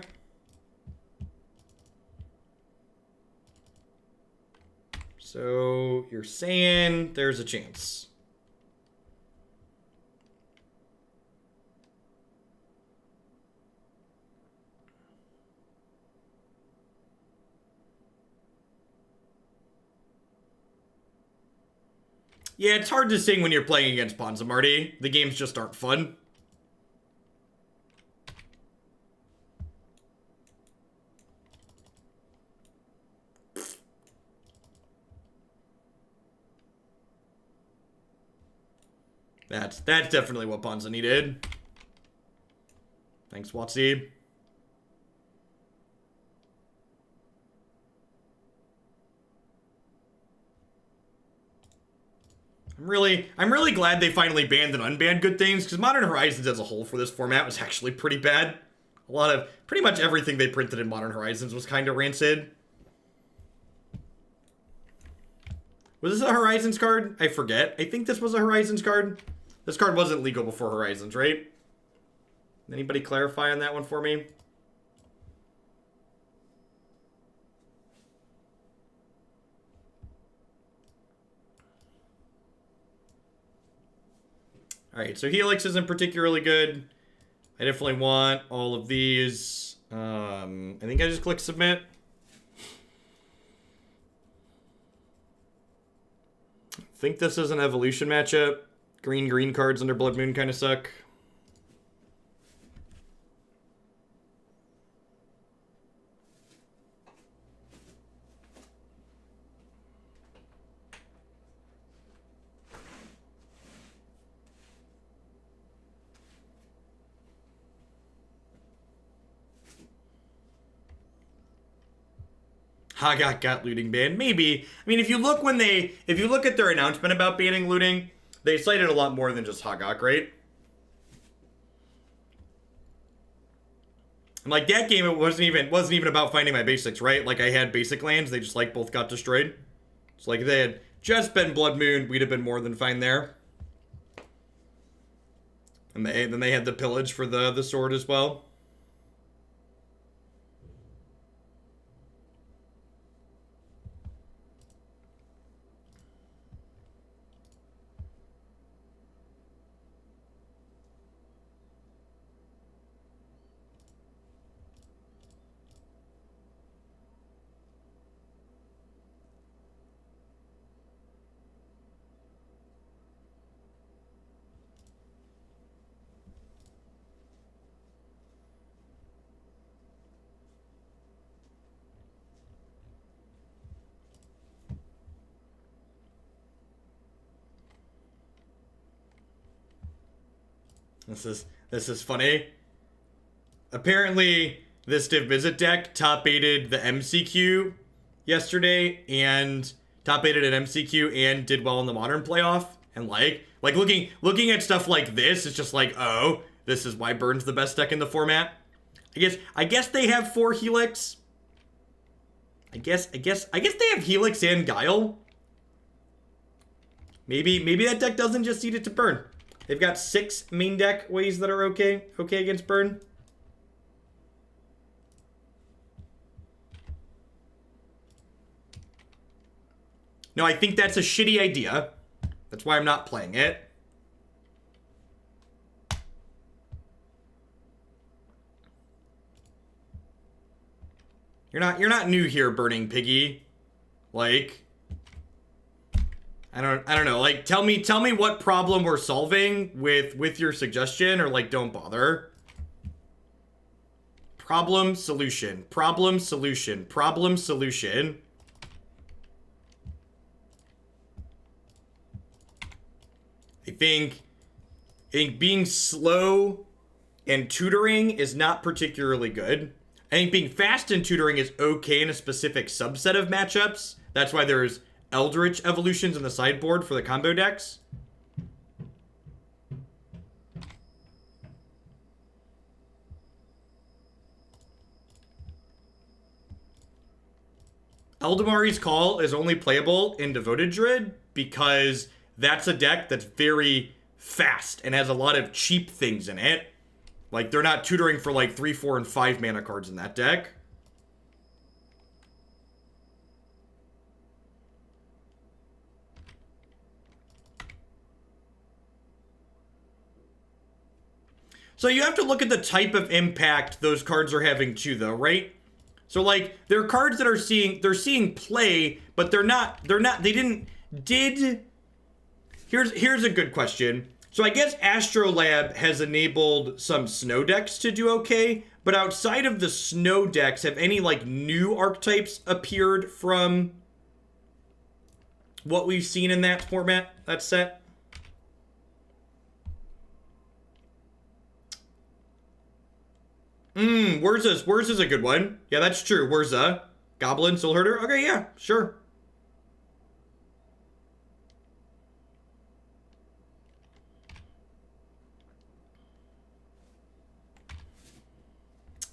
So you're saying there's a chance. Yeah, it's hard to sing when you're playing against Ponza, Marty. The games just aren't fun. That's definitely what Ponza needed. Thanks, Watsy. I'm really glad they finally banned and unbanned good things, because Modern Horizons as a whole for this format was actually pretty bad. A lot of, pretty much everything they printed in Modern Horizons was kind of rancid. Was this a Horizons card? I forget. I think this was a Horizons card. This card wasn't legal before Horizons, right? Anybody clarify on that one for me? Alright, so Helix isn't particularly good. I definitely want all of these. I think I just click submit. I think this is an evolution matchup. Green cards under Blood Moon kind of suck. Haga got looting banned. Maybe. I mean, if you look at their announcement about banning looting, they cited a lot more than just Hagak, right? And like that game, it wasn't even about finding my basics, right? Like I had basic lands, they just like both got destroyed. It's like if they had just been Blood Moon, we'd have been more than fine there. And then they had the pillage for the sword as well. This is funny. Apparently, this Div Visit deck top-8'd the MCQ yesterday, and top-8'd at MCQ and did well in the Modern playoff. And like looking at stuff like this, it's just like, oh, this is why Burn's the best deck in the format. I guess they have 4 Helix. I guess they have Helix and Guile. Maybe that deck doesn't just need it to Burn. They've got 6 main deck ways that are okay against Burn. No, I think that's a shitty idea. That's why I'm not playing it. You're not new here, Burning Piggy. Like, I don't know. Like, tell me what problem we're solving with your suggestion, or like, don't bother. Problem, solution. Problem, solution. Problem, solution. I think being slow and tutoring is not particularly good. I think being fast and tutoring is okay in a specific subset of matchups. That's why there's Eldritch Evolutions in the sideboard for the combo decks. Eldamari's Call is only playable in Devoted Druid because that's a deck that's very fast and has a lot of cheap things in it. Like, they're not tutoring for like 3, 4, and 5 mana cards in that deck. So you have to look at the type of impact those cards are having too, though, right? So like, they're cards that are seeing play, but here's a good question. So I guess Astrolab has enabled some snow decks to do okay, but outside of the snow decks, have any like new archetypes appeared from what we've seen in that format, that set? Wurza's a good one. Yeah, that's true. Wurza. Goblin, Soul Herder. Okay, yeah, sure.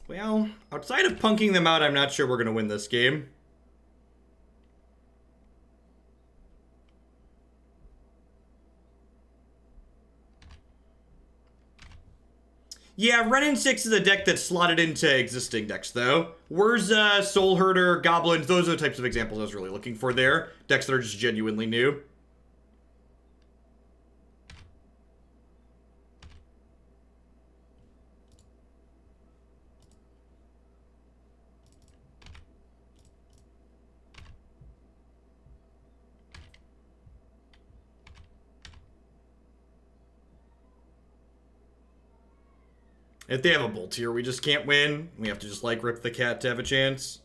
Well, outside of punking them out, I'm not sure we're going to win this game. Yeah, Renin 6 is a deck that's slotted into existing decks, though. Wurza, Soul Herder, Goblins, those are the types of examples I was really looking for there. Decks that are just genuinely new. If they have a Bolt here, we just can't win. We have to just, like, rip the cat to have a chance.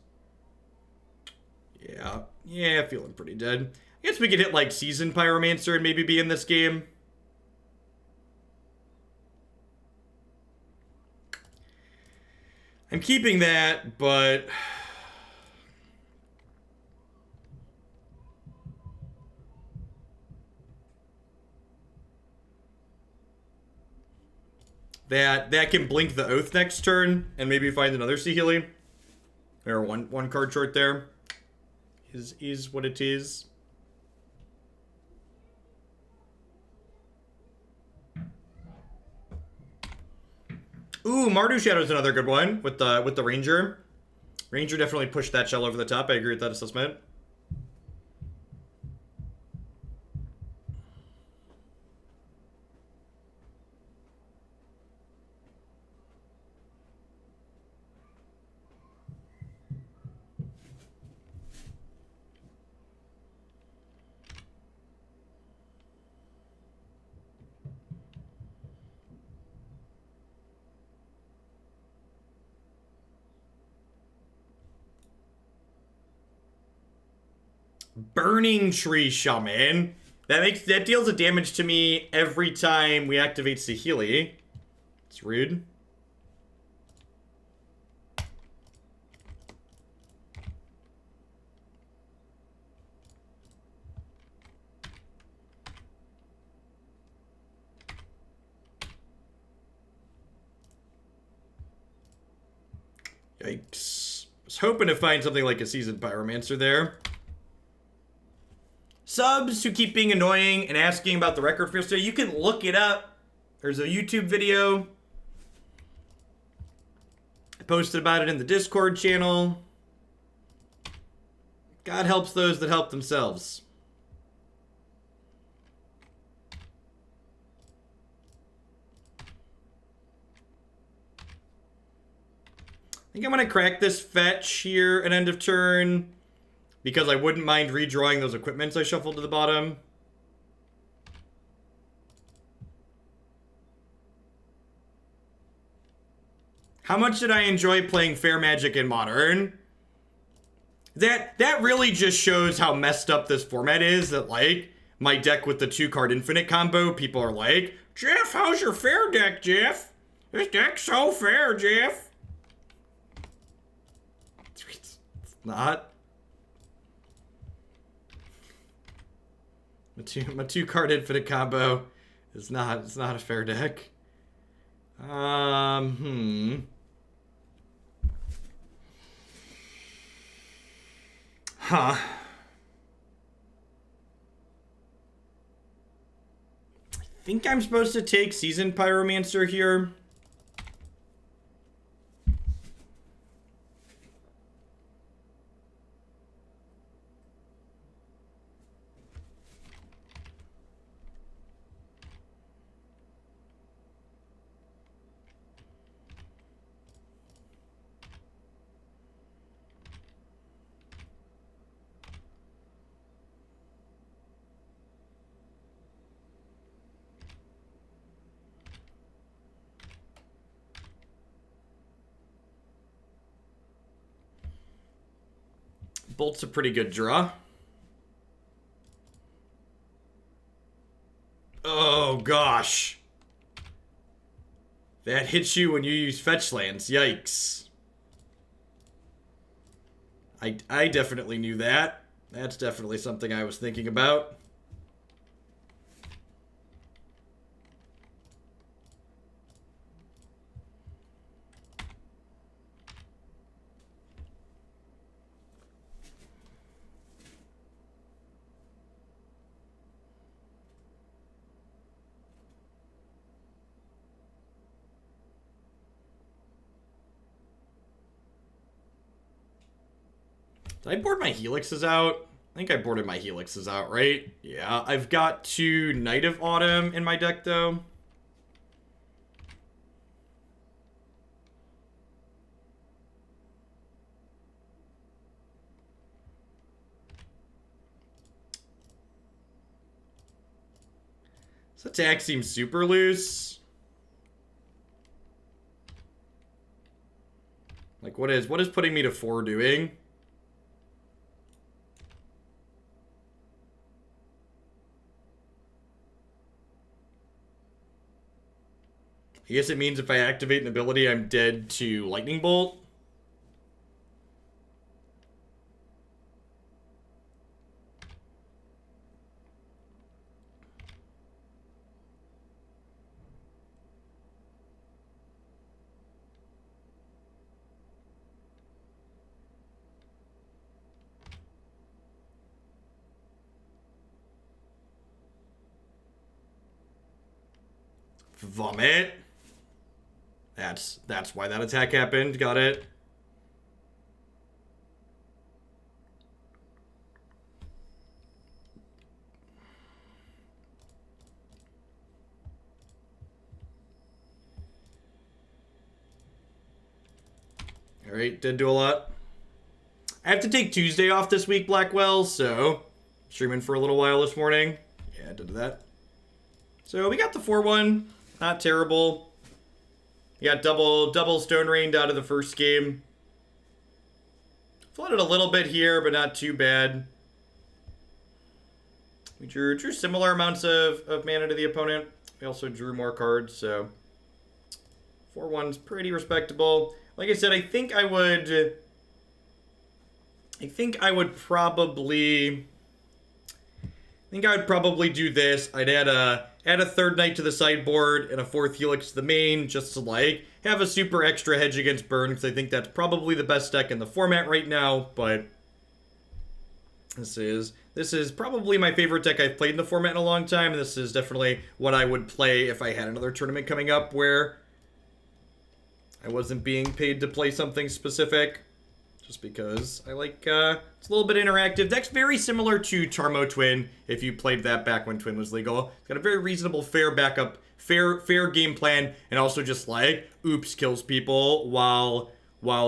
Yeah, feeling pretty dead. I guess we could hit, like, Seasoned Pyromancer and maybe be in this game. I'm keeping that, but... That can blink the Oath next turn and maybe find another Saheeli. Or one card short there. Is what it is. Ooh, Mardu Shadow's another good one with the Ranger. Ranger definitely pushed that shell over the top. I agree with that assessment. Burning Tree Shaman. That deals a damage to me every time we activate Saheeli. It's rude. Yikes. I was hoping to find something like a Seasoned Pyromancer there. Subs who keep being annoying and asking about the record for yesterday, you can look it up. There's a YouTube video. I posted about it in the Discord channel. God helps those that help themselves. I think I'm going to crack this fetch here at end of turn, because I wouldn't mind redrawing those equipments I shuffled to the bottom. How much did I enjoy playing Fair Magic in Modern? That really just shows how messed up this format is, that, like, my deck with the 2-card infinite combo, people are like, Jeff, how's your fair deck, Jeff? This deck's so fair, Jeff. It's not. My two card infinite combo is not, it's not a fair deck. Huh. I think I'm supposed to take Seasoned Pyromancer here. Bolt's a pretty good draw. Oh, gosh. That hits you when you use fetch lands. Yikes. I definitely knew that. That's definitely something I was thinking about. Did I board my helixes out? I think I boarded my helixes out, right? Yeah, I've got 2 Knight of Autumn in my deck, though. This attack seems super loose. Like, what is putting me to 4 doing? I guess it means if I activate an ability, I'm dead to Lightning Bolt. Vomit. That's why that attack happened. Got it. Alright, did do a lot. I have to take Tuesday off this week, Blackwell, so streaming for a little while this morning. Yeah, I did that. So we got the 4-1. Not terrible. We got double Stone Rained out of the first game. Flooded a little bit here, but not too bad. We drew similar amounts of mana to the opponent. We also drew more cards, so 4-1's pretty respectable. Like I said, I think I would probably do this. I'd add a 3rd Knight to the sideboard and a 4th Helix to the main, just to like have a super extra hedge against burn, because I think that's probably the best deck in the format right now. But this is probably my favorite deck I've played in the format in a long time, and this is definitely what I would play if I had another tournament coming up where I wasn't being paid to play something specific. Just because I like, it's a little bit interactive. Deck's very similar to Tarmo Twin, if you played that back when Twin was legal. It's got a very reasonable, fair backup, fair game plan, and also just like, Ouphe kills people while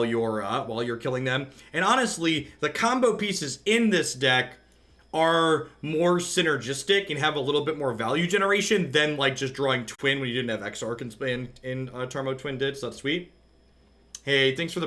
you're killing them. And honestly, the combo pieces in this deck are more synergistic and have a little bit more value generation than like just drawing Twin when you didn't have X-Arc in Tarmo Twin did, so that's sweet. Hey, thanks for the